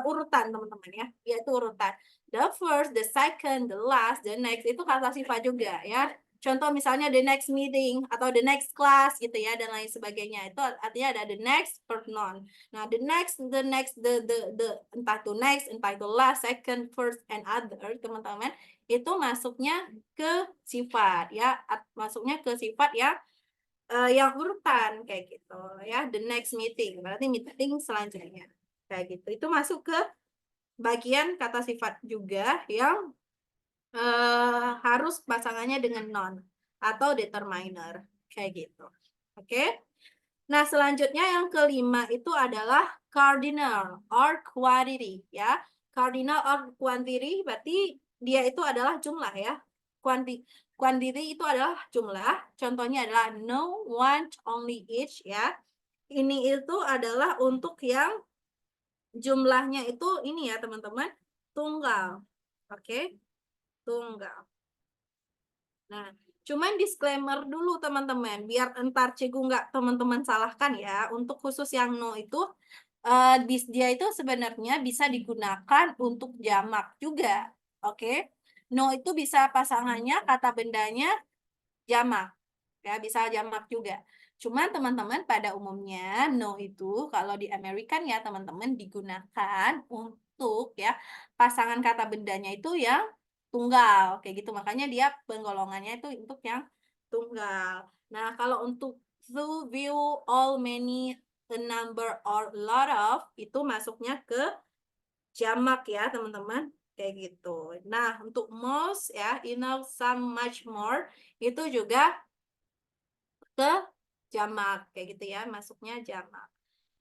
urutan teman-teman ya, yaitu urutan. The first, the second, the last, the next itu kata sifat juga ya. Contoh misalnya the next meeting atau the next class gitu ya dan lain sebagainya. Itu artinya ada the next per noun. Nah, the next, entah itu next, entah itu last, second, first, and other, teman-teman, itu masuknya ke sifat ya, masuknya ke sifat ya yang urutan kayak gitu ya. The next meeting, berarti meeting selanjutnya kayak gitu. Itu masuk ke bagian kata sifat juga yang harus pasangannya dengan noun atau determiner kayak gitu. Oke? Nah, selanjutnya yang kelima itu adalah cardinal or quantity ya. Cardinal or quantity berarti dia itu adalah jumlah ya. Quantity itu adalah jumlah. Contohnya adalah no, one, only, each ya. Ini itu adalah untuk yang jumlahnya itu ini ya, teman-teman, tunggal. Oke? Tunggal. Nah, cuman disclaimer dulu teman-teman, biar entar cikgu nggak teman-teman salahkan ya. Untuk khusus yang no itu, dia itu sebenarnya bisa digunakan untuk jamak juga. Oke? No itu bisa pasangannya kata bendanya jamak. Ya, bisa jamak juga. Cuman teman-teman pada umumnya no itu kalau di American ya teman-teman digunakan untuk ya pasangan kata bendanya itu yang tunggal kayak gitu. Makanya dia penggolongannya itu untuk yang tunggal. Nah, kalau untuk to, view, all, many, a number, or a lot of itu masuknya ke jamak ya teman-teman kayak gitu. Nah, untuk most ya, enough, some, much more itu juga ke jamak kayak gitu ya, masuknya jamak,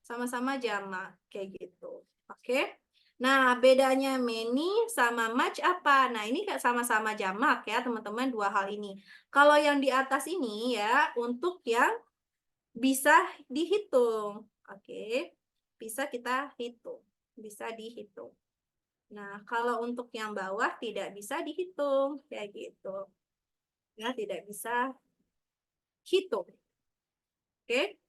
sama-sama jamak kayak gitu. Oke, nah bedanya many sama much apa? Nah, ini sama-sama jamak ya teman-teman, dua hal ini. Kalau yang di atas ini ya untuk yang bisa dihitung. Oke, bisa kita hitung, bisa dihitung. Nah, kalau untuk yang bawah tidak bisa dihitung kayak gitu ya, tidak bisa hitung. Oke.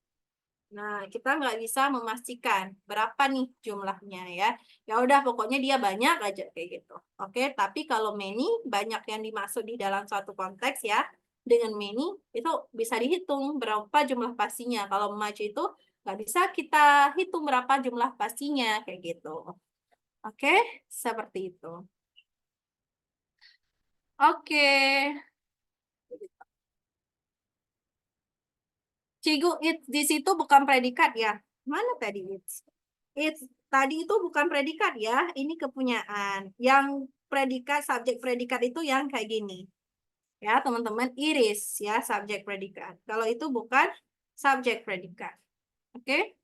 Nah, kita nggak bisa memastikan berapa nih jumlahnya ya. Ya udah, pokoknya dia banyak aja kayak gitu. Oke, tapi kalau many banyak yang dimaksud di dalam suatu konteks ya. Dengan many itu bisa dihitung berapa jumlah pastinya. Kalau much itu nggak bisa kita hitung berapa jumlah pastinya kayak gitu. Oke, seperti itu. Oke. Cigu, it di situ bukan predikat ya. Mana tadi it's? It's tadi itu bukan predikat ya. Ini kepunyaan. Yang predikat, subjek predikat itu yang kayak gini. Ya, teman-teman, iris ya, subjek predikat. Kalau itu bukan subjek predikat. Oke?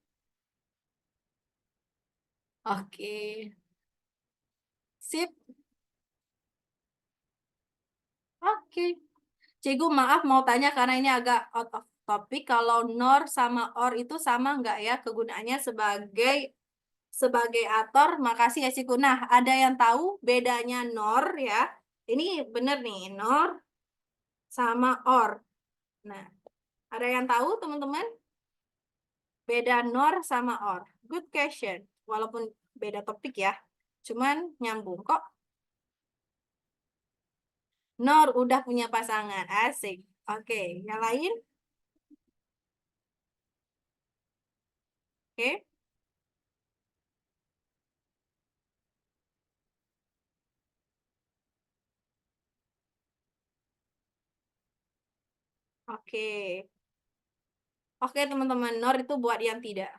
Oke. Sip. Oke. Cikgu maaf mau tanya karena ini agak out of topic. Kalau nor sama or itu sama nggak ya kegunaannya sebagai ator? Makasih ya Cikgu. Nah, ada yang tahu bedanya nor ya? Ini bener nih, nor sama or. Nah, ada yang tahu teman-teman? Beda nor sama or. Good question. Walaupun beda topik ya. Cuman nyambung kok. Nor udah punya pasangan. Asik. Oke, yang lain? Oke. Oke. Oke, teman-teman, nor itu buat yang tidak.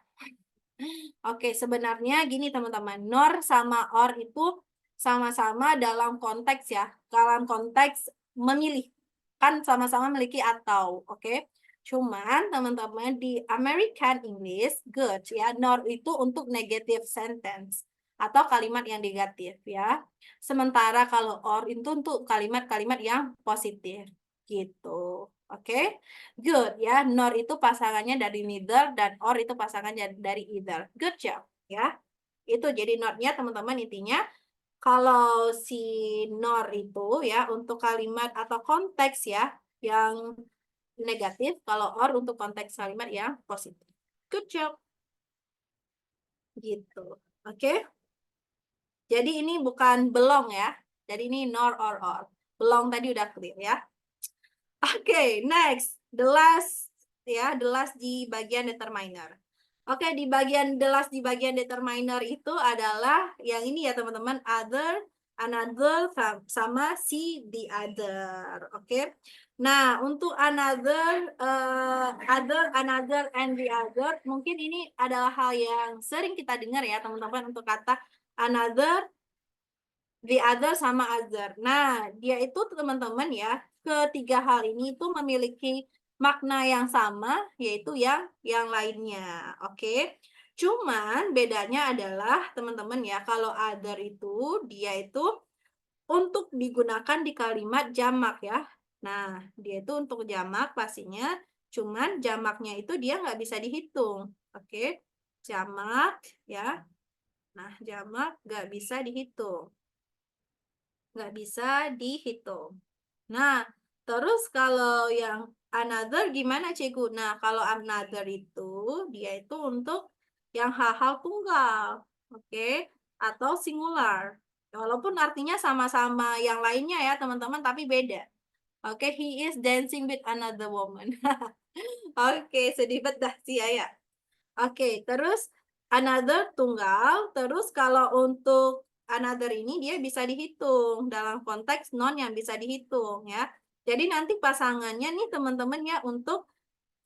Oke, sebenarnya gini teman-teman, nor sama or itu sama-sama dalam konteks ya, dalam konteks memilih. Kan sama-sama memiliki atau, oke? Cuman teman-teman di American English, good ya, nor itu untuk negative sentence atau kalimat yang negatif ya. Sementara kalau or itu untuk kalimat-kalimat yang positif gitu. Oke? Good ya. Nor itu pasangannya dari neither dan or itu pasangannya dari either. Good job ya. Itu jadi notnya teman-teman intinya kalau si nor itu ya untuk kalimat atau konteks ya yang negatif, kalau or untuk konteks kalimat yang positif. Good job. Gitu. Oke? Jadi ini bukan belong ya. Jadi ini nor or. Belong tadi udah clear ya. Oke, next. The last ya, the last di bagian determiner. Oke, di bagian the last di bagian determiner itu adalah yang ini ya teman-teman, other, another sama si the other. Oke. Nah, untuk another, another and the other, mungkin ini adalah hal yang sering kita dengar ya teman-teman untuk kata another, the other sama other. Nah, dia itu teman-teman ya, ketiga hal ini itu memiliki makna yang sama, yaitu yang lainnya. Oke. Cuman bedanya adalah teman-teman ya, kalau other itu dia itu untuk digunakan di kalimat jamak ya. Nah, dia itu untuk jamak pastinya, cuman jamaknya itu dia nggak bisa dihitung. Oke. Jamak ya. Nah, jamak nggak bisa dihitung. Nggak bisa dihitung. Nah, terus kalau yang another gimana, Cikgu? Nah, kalau another itu, dia itu untuk yang hal-hal tunggal, oke? Atau singular. Walaupun artinya sama-sama yang lainnya ya, teman-teman, tapi beda. Oke, he is dancing with another woman. Oke, sedih banget dah si Ayah. Oke, terus another tunggal, terus kalau untuk another ini dia bisa dihitung dalam konteks non yang bisa dihitung ya. Jadi nanti pasangannya nih teman-teman ya untuk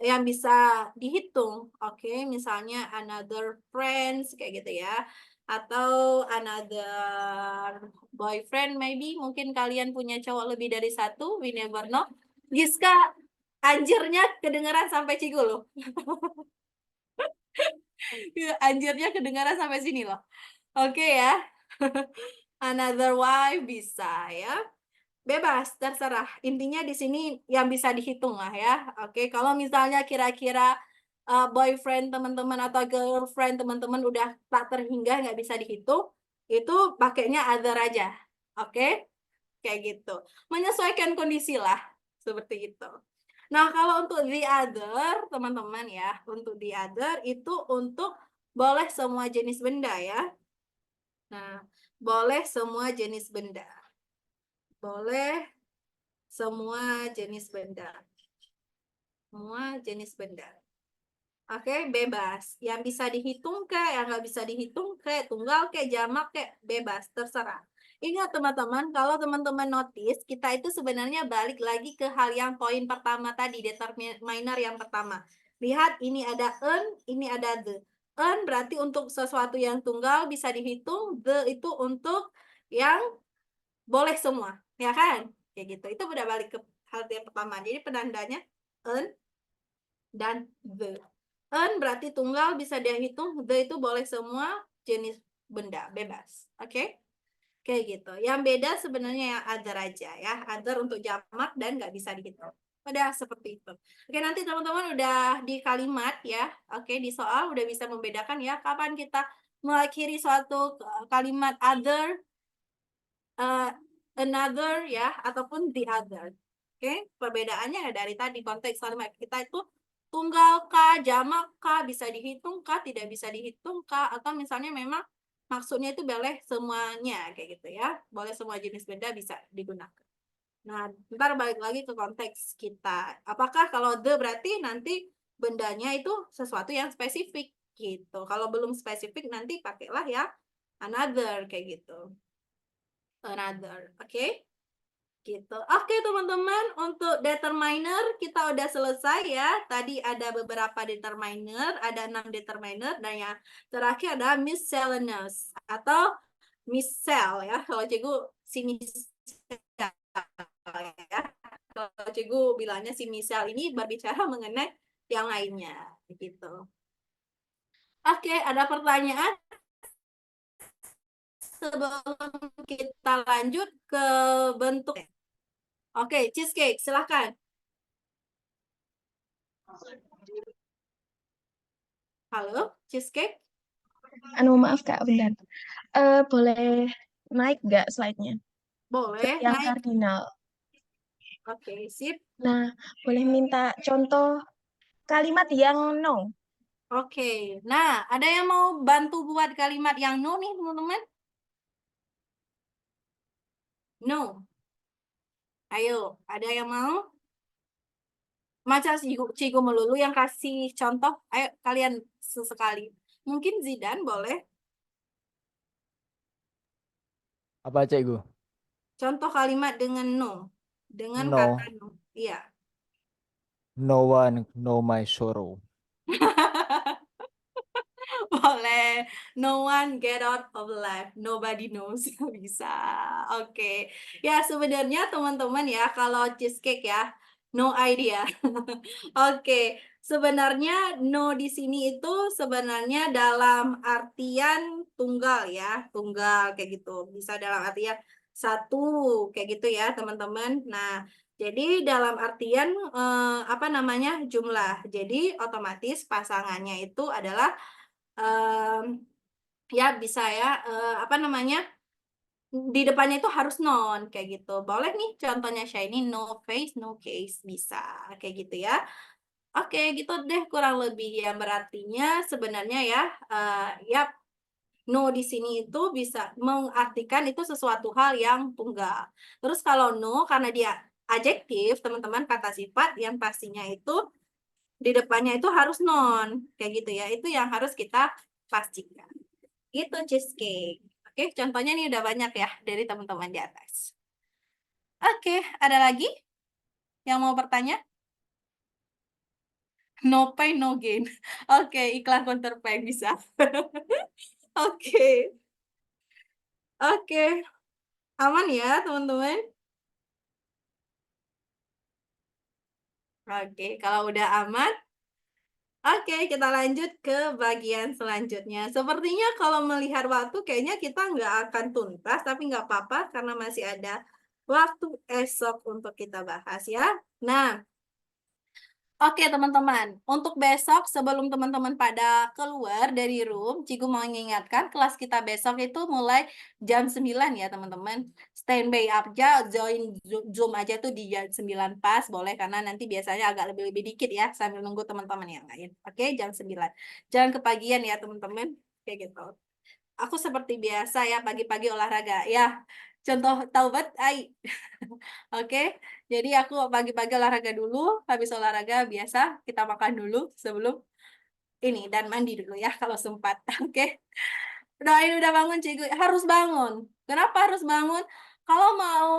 yang bisa dihitung. Oke, misalnya another friends kayak gitu ya. Atau another boyfriend maybe, mungkin kalian punya cowok lebih dari satu, we never know. Giska, anjirnya kedengeran sampai Cigu loh. Anjirnya kedengaran sampai sini loh. Oke ya. Another wife bisa ya. Bebas, terserah. Intinya di sini yang bisa dihitung lah ya. Oke, kalau misalnya kira-kira boyfriend teman-teman atau girlfriend teman-teman udah tak terhingga nggak bisa dihitung, itu pakainya other aja. Oke, kayak gitu. Menyesuaikan kondisi lah, seperti itu. Nah, kalau untuk the other, teman-teman ya, untuk the other itu untuk boleh semua jenis benda ya. Nah, boleh semua jenis benda. Boleh semua jenis benda. Semua jenis benda. Oke, bebas. Yang bisa dihitung kayak, yang nggak bisa dihitung kayak, tunggal kayak, jamak kayak, bebas, terserah. Ingat teman-teman, kalau teman-teman notice, kita itu sebenarnya balik lagi ke hal yang poin pertama tadi, determiner yang pertama. Lihat, ini ada an, ini ada the. An berarti untuk sesuatu yang tunggal bisa dihitung, the itu untuk yang boleh semua, ya kan? Kayak gitu. Itu udah balik ke hal yang pertama. Jadi penandanya an dan the. An berarti tunggal bisa dihitung, the itu boleh semua jenis benda, bebas. Oke? Kayak gitu. Yang beda sebenarnya yang other aja ya. Other untuk jamak dan nggak bisa dihitung. Udah seperti itu. Oke, nanti teman-teman udah di kalimat ya. Oke, di soal udah bisa membedakan ya kapan kita mengakhiri suatu kalimat other, another ya, ataupun the other. Oke, perbedaannya dari tadi konteks kalimat kita itu tunggal kah, jamak kah, bisa dihitung kah, tidak bisa dihitung kah, atau misalnya memang maksudnya itu boleh semuanya kayak gitu ya. Boleh semua jenis benda bisa digunakan. Nah, ntar balik lagi ke konteks kita. Apakah kalau the berarti nanti bendanya itu sesuatu yang spesifik gitu. Kalau belum spesifik nanti pakailah ya another kayak gitu. Another, oke? Gitu. Oke, teman-teman, untuk determiner kita udah selesai ya. Tadi ada beberapa determiner, ada 6 determiner, dan yang terakhir ada miscellaneous atau miscel ya. Kalau cikgu si miscel ya. Kalau cikgu bilangnya si miscel ini berbicara mengenai yang lainnya gitu. Oke, ada pertanyaan sebelum kita lanjut ke bentuk. Oke, cheesecake, silahkan. Halo, cheesecake? Anu maaf Kak, bentar. Boleh naik nggak slide-nya ke Boleh yang naik. kardinal? Oke, sip. Nah, boleh minta contoh kalimat yang no. Oke. Nah, ada yang mau bantu buat kalimat yang no nih, teman-teman? No. Ayo, ada yang mau? Masa Cigu melulu yang kasih contoh? Ayo, kalian sesekali. Mungkin Zidan boleh. Apa cikgu? Contoh kalimat dengan no. Dengan kata No, no. Iya. no one know my sorrow. Boleh. No one get out of life. Nobody knows. Bisa. Oke. Ya, sebenarnya teman-teman ya, kalau cheesecake ya, no idea. Oke. Sebenarnya no di sini itu sebenarnya dalam artian tunggal ya. Tunggal kayak gitu. Bisa dalam artian satu kayak gitu ya, teman-teman. Nah, jadi dalam artian apa namanya? Jumlah. Jadi otomatis pasangannya itu adalah ya bisa ya apa namanya di depannya itu harus non kayak gitu. Boleh nih contohnya Shiny no face no case bisa kayak gitu ya. Oke gitu deh kurang lebih yang berartinya sebenarnya ya ya no di sini itu bisa mengartikan itu sesuatu hal yang tunggal. Terus kalau no karena dia adjektif teman-teman kata sifat yang pastinya itu di depannya itu harus non kayak gitu ya. Itu yang harus kita pastikan. Itu cheesecake. Oke, contohnya nih udah banyak ya dari teman-teman di atas. Oke, ada lagi yang mau bertanya? No pain, no gain. Oke, iklan counterpain bisa. Oke, oke. Aman ya, teman-teman? Oke, kalau udah aman, oke, kita lanjut ke bagian selanjutnya. Sepertinya kalau melihat waktu, kayaknya kita nggak akan tuntas, tapi nggak apa-apa karena masih ada waktu esok untuk kita bahas ya. Nah, oke teman-teman, untuk besok sebelum teman-teman pada keluar dari room, Cigu mau mengingatkan kelas kita besok itu mulai jam 9 ya teman-teman. Standby aja, join Zoom aja tuh di jam 9 pas, boleh karena nanti biasanya agak lebih-lebih dikit ya sambil nunggu teman-teman yang lain. Oke, jam 9. Jangan kepagian ya teman-teman, kayak gitu. Aku seperti biasa ya pagi-pagi olahraga. Ya, contoh taubat, ai. Oke, jadi aku pagi-pagi olahraga dulu, habis olahraga biasa kita makan dulu sebelum ini dan mandi dulu ya kalau sempat. Oke, doain udah bangun cikgu, harus bangun. Kenapa harus bangun? Kalau mau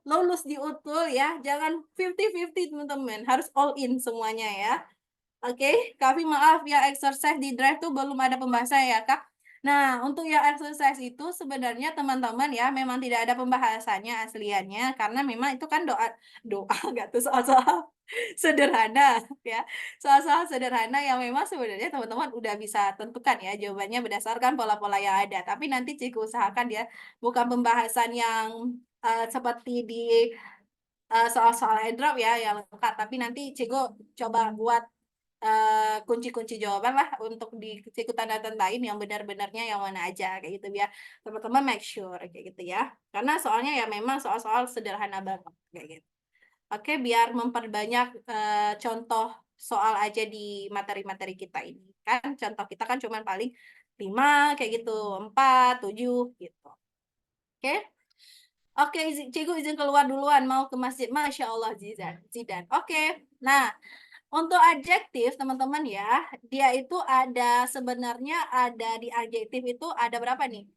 lulus di UTUL ya, jangan 50-50 teman-teman, harus all in semuanya ya. Oke, Kavi maaf ya exercise di drive tuh belum ada pembahasan ya Kak. Nah, untuk yang exercise itu sebenarnya teman-teman ya memang tidak ada pembahasannya asliannya karena memang itu kan doa nggak tuh soal-soal sederhana ya. Soal-soal sederhana yang memang sebenarnya teman-teman udah bisa tentukan ya jawabannya berdasarkan pola-pola yang ada. Tapi nanti Ciku usahakan ya bukan pembahasan yang seperti di soal-soal airdrop ya yang lengkap, tapi nanti Ciku coba buat kunci-kunci jawaban lah untuk di siku tanda-tandain yang benar-benarnya yang mana aja kayak gitu biar teman-teman make sure kayak gitu ya. Karena soalnya ya memang soal-soal sederhana banget kayak gitu. Oke, biar memperbanyak contoh soal aja di materi-materi kita ini. Kan contoh kita kan cuma paling 5 kayak gitu, 4, 7 gitu. Oke. Oke, Cikgu izin keluar duluan mau ke masjid. Masya Allah Zidan. Zidan. Oke. Nah, Untuk adjektif, teman-teman ya, dia itu ada sebenarnya ada di adjektif itu ada berapa nih?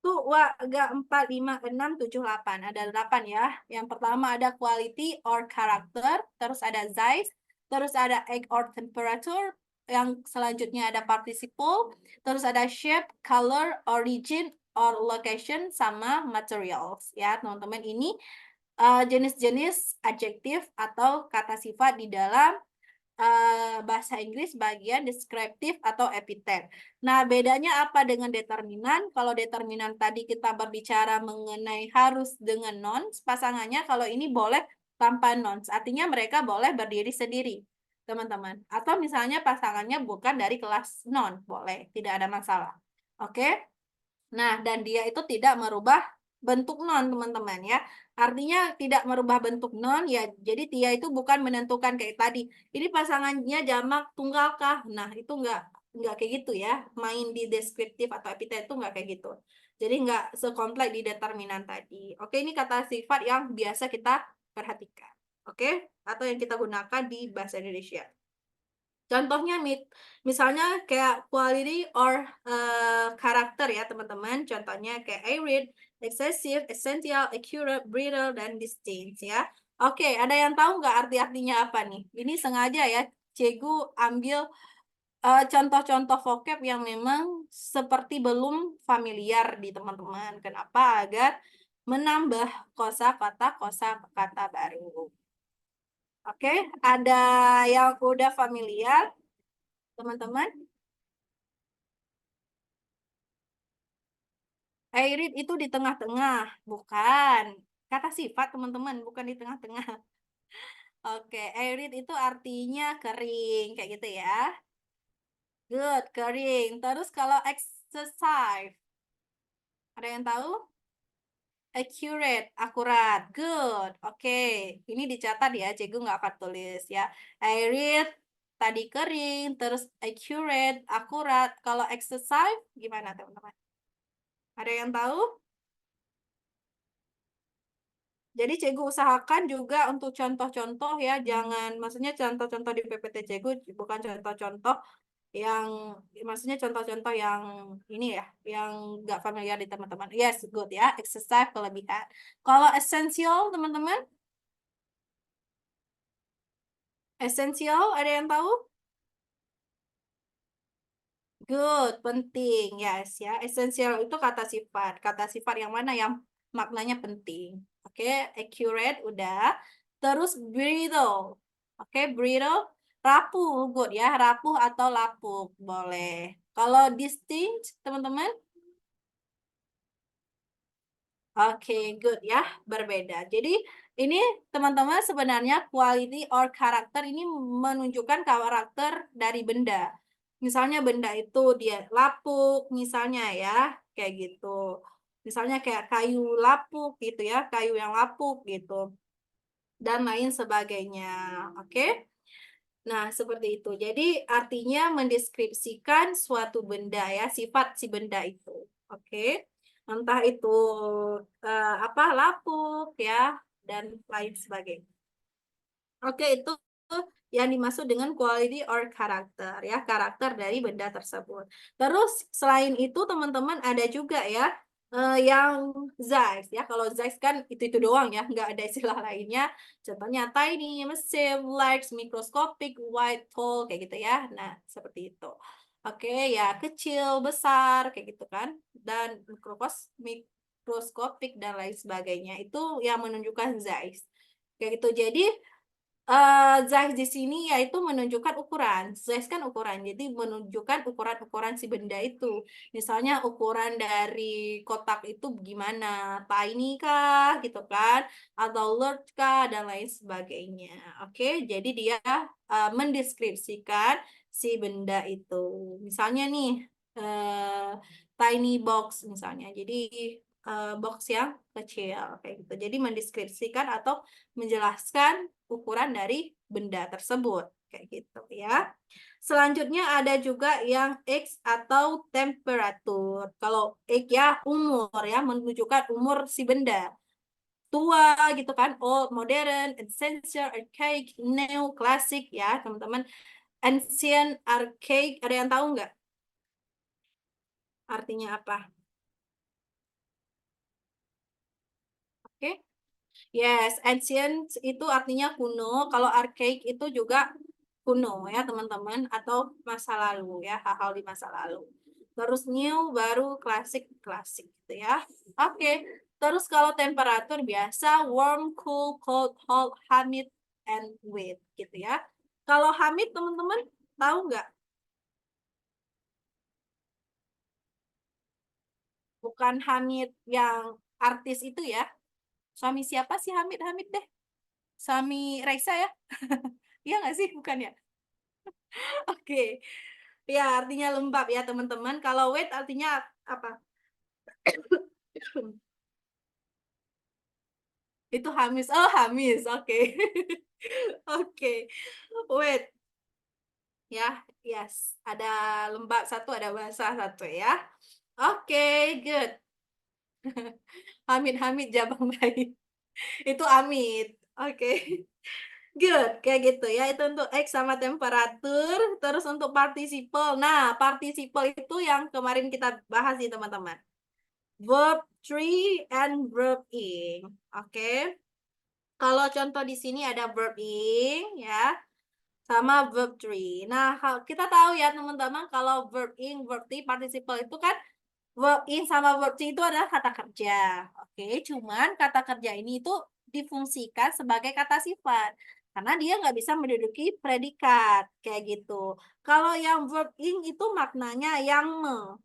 Tuh, 4, 5, 6, 7, 8. Ada 8 ya. Yang pertama ada quality or character, terus ada size, terus ada age or temperature, yang selanjutnya ada participle, terus ada shape, color, origin, or location, sama materials. Ya, teman-teman, ini jenis-jenis adjektif atau kata sifat di dalam bahasa Inggris bagian deskriptif atau epitet. Nah, bedanya apa dengan determinan? Kalau determinan tadi kita berbicara mengenai harus dengan nouns, pasangannya kalau ini boleh tanpa nouns. Artinya mereka boleh berdiri sendiri, teman-teman. Atau misalnya pasangannya bukan dari kelas noun, boleh, tidak ada masalah. Oke? Nah, dan dia itu tidak merubah bentuk non, teman-teman ya. Artinya tidak merubah bentuk non, ya jadi dia itu bukan menentukan kayak tadi. Ini pasangannya jamak tunggal kah? Nah, itu enggak kayak gitu ya. Main di deskriptif atau epitet itu enggak kayak gitu. Jadi enggak sekompleks di determinan tadi. Oke, ini kata sifat yang biasa kita perhatikan. Oke? Atau yang kita gunakan di bahasa Indonesia. Contohnya misalnya kayak quality or karakter ya teman-teman. Contohnya kayak arid, excessive, essential, accurate, brittle, dan distinct ya. Oke, ada yang tahu nggak arti-artinya apa nih? Ini sengaja ya, Cegu ambil contoh-contoh vocab yang memang seperti belum familiar di teman-teman. Kenapa? Agar menambah kosakata baru. Oke, ada yang udah familiar? Teman-teman, airit itu di tengah-tengah, bukan. Kata sifat, teman-teman, bukan di tengah-tengah. Oke, airit itu artinya kering, kayak gitu ya. Good, kering. Terus kalau exercise, ada yang tahu? Accurate, akurat. Good, oke. Ini dicatat ya, Cikgu nggak akan tulis ya. Airit, tadi kering, terus accurate, akurat. Kalau exercise, gimana teman-teman? Ada yang tahu? Jadi Cegu usahakan juga untuk contoh-contoh ya, jangan, maksudnya contoh-contoh di PPT Cegu bukan contoh-contoh yang, maksudnya contoh-contoh yang ini ya, yang nggak familiar di teman-teman. Yes, good ya, exercise kelebihan. Kalau essential teman-teman, essential ada yang tahu? Good, penting, yes ya. Essential itu kata sifat. Kata sifat yang mana yang maknanya penting. Oke, accurate udah. Terus brittle. Oke, brittle, rapuh, good ya. Rapuh atau lapuk, boleh. Kalau distinct, teman-teman? Oke, good ya, berbeda. Jadi ini teman-teman sebenarnya quality or karakter ini menunjukkan karakter dari benda. Misalnya benda itu dia lapuk, misalnya ya, kayak gitu. Misalnya kayak kayu lapuk gitu ya, kayu yang lapuk gitu. Dan lain sebagainya. Oke? Nah, seperti itu. Jadi artinya mendeskripsikan suatu benda ya, sifat si benda itu. Oke. Entah itu apa lapuk ya dan lain sebagainya. Oke, itu yang dimaksud dengan quality or karakter ya, karakter dari benda tersebut. Terus selain itu teman-teman ada juga ya yang size ya. Kalau size kan itu doang ya, nggak ada istilah lainnya. Contohnya tiny, massive, large, microscopic, wide, tall kayak gitu ya. Nah, seperti itu. Oke, ya kecil, besar kayak gitu kan. Dan mikroskopik dan lain sebagainya. Itu yang menunjukkan size. Kayak gitu. Jadi size di sini yaitu menunjukkan ukuran. Size kan ukuran, jadi menunjukkan ukuran-ukuran si benda itu. Misalnya ukuran dari kotak itu gimana, tiny kah, gitu kan, atau large kah, dan lain sebagainya. Oke, jadi dia mendeskripsikan si benda itu. Misalnya nih, tiny box misalnya. Jadi box yang kecil kayak gitu. Jadi mendeskripsikan atau menjelaskan ukuran dari benda tersebut kayak gitu ya. Selanjutnya ada juga yang X atau temperatur. Kalau X ya umur ya, menunjukkan umur si benda. tua gitu kan, old, modern, essential, archaic, new, classic ya teman-teman. Ancient, archaic, ada yang tahu nggak artinya apa? Oke. Yes, ancient itu artinya kuno. Kalau archaic itu juga kuno ya teman-teman, atau masa lalu ya, hal-hal di masa lalu. Terus new baru klasik klasik gitu ya. Oke. Terus kalau temperatur biasa warm, cool, cold, hot, humid, and wet gitu ya. Kalau humid teman-teman tahu nggak? Bukan Hamid yang artis itu ya. Suami siapa sih Hamid? Hamid deh. Suami Raisa ya. Iya nggak sih? Bukan ya? Oke. Ya, artinya lembab ya, teman-teman. Kalau wet artinya apa? Itu Hamis. Oh, Hamis. Oke. Oke. Wet. Ya, yes. Ada lembab satu, ada basah satu ya. Oke, good. Hamid-Hamid Jabang Bayi. Itu Amit. Oke. Good, kayak gitu ya. Itu untuk X sama temperatur. Terus untuk participle. Nah, participle itu yang kemarin kita bahas nih, teman-teman. Verb 3 and verb ing. Oke. Kalau contoh di sini ada verb ing ya, sama verb 3. Nah, kita tahu ya, teman-teman, kalau verb ing, verb 3, participle itu kan verb ing sama verb 3 itu adalah kata kerja. Oke, cuman kata kerja ini itu difungsikan sebagai kata sifat. Karena dia nggak bisa menduduki predikat. Kayak gitu. Kalau yang verb ing itu maknanya yang me.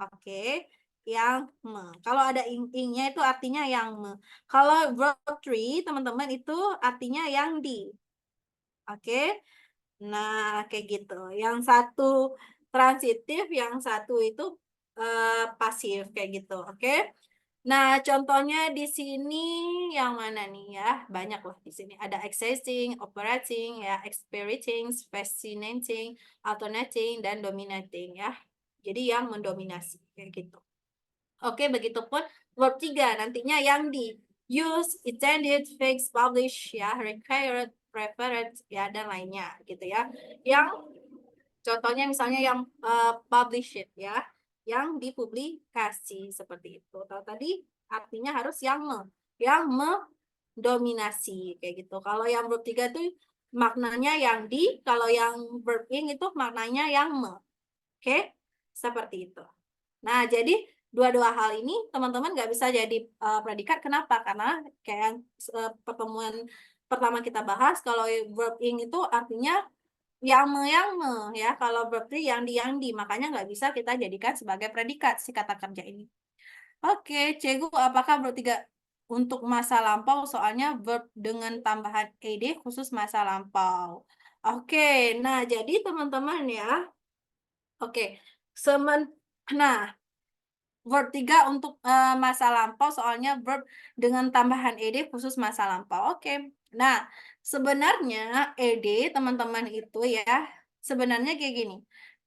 Oke. Yang me. Kalau ada ing-ingnya itu artinya yang me. Kalau verb 3, teman-teman, itu artinya yang di. Oke. Nah, kayak gitu. Yang satu transitif, yang satu itu pasif kayak gitu. Oke. Nah, contohnya di sini yang mana nih ya? Banyak loh di sini. Ada accessing, operating, ya, experiencing, fascinating, alternating, dan dominating ya. Jadi yang mendominasi kayak gitu. Oke, begitupun verb 3 nantinya yang di use, intended, fixed, publish ya, required, preferred ya, dan lainnya gitu ya. Yang contohnya misalnya yang publish it ya, yang dipublikasi seperti itu. Kalau tadi artinya harus yang mendominasi kayak gitu. Kalau yang verb 3 itu maknanya yang di, kalau yang verb ing itu maknanya yang me. Oke, seperti itu. Nah, jadi dua-dua hal ini teman-teman nggak bisa jadi predikat. Kenapa? Karena kayak yang pertemuan pertama kita bahas, kalau verb ing itu artinya yang me ya. Kalau verb 3 yang di. Makanya nggak bisa kita jadikan sebagai predikat si kata kerja ini. Oke, Cegu, apakah verb 3 untuk masa lampau? Soalnya verb dengan tambahan ed khusus masa lampau. Oke, nah jadi teman-teman ya. Oke, nah verb 3 untuk masa lampau, soalnya verb dengan tambahan ed khusus masa lampau. Oke. Nah, sebenarnya ed teman-teman itu ya, sebenarnya kayak gini.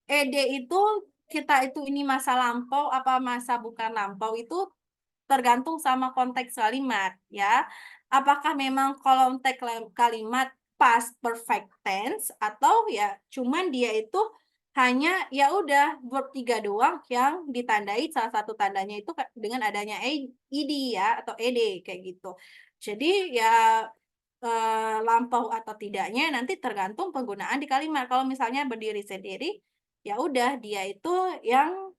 Ed itu kita itu ini masa lampau apa masa bukan lampau itu tergantung sama konteks kalimat ya. Apakah memang konteks kalimat past perfect tense atau ya cuman dia itu hanya ya udah verb 3 doang yang ditandai, salah satu tandanya itu dengan adanya ed ya atau ed kayak gitu. Jadi ya lampau atau tidaknya nanti tergantung penggunaan di kalimat. Kalau misalnya berdiri sendiri ya udah dia itu yang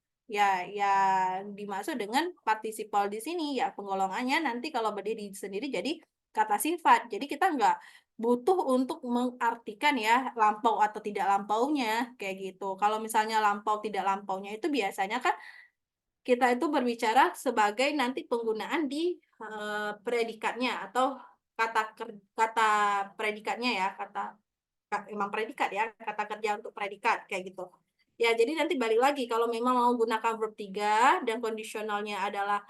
dimaksud dengan partisipal di sini ya penggolongannya nanti kalau berdiri sendiri jadi kata sifat. Jadi kita nggak butuh untuk mengartikan ya lampau atau tidak lampaunya kayak gitu. Kalau misalnya lampau tidak lampaunya itu biasanya kan kita itu berbicara sebagai nanti penggunaan di predikatnya atau kata predikatnya ya, emang predikat ya, kata kerja untuk predikat kayak gitu. Ya, jadi nanti balik lagi kalau memang mau gunakan verb 3 dan kondisionalnya adalah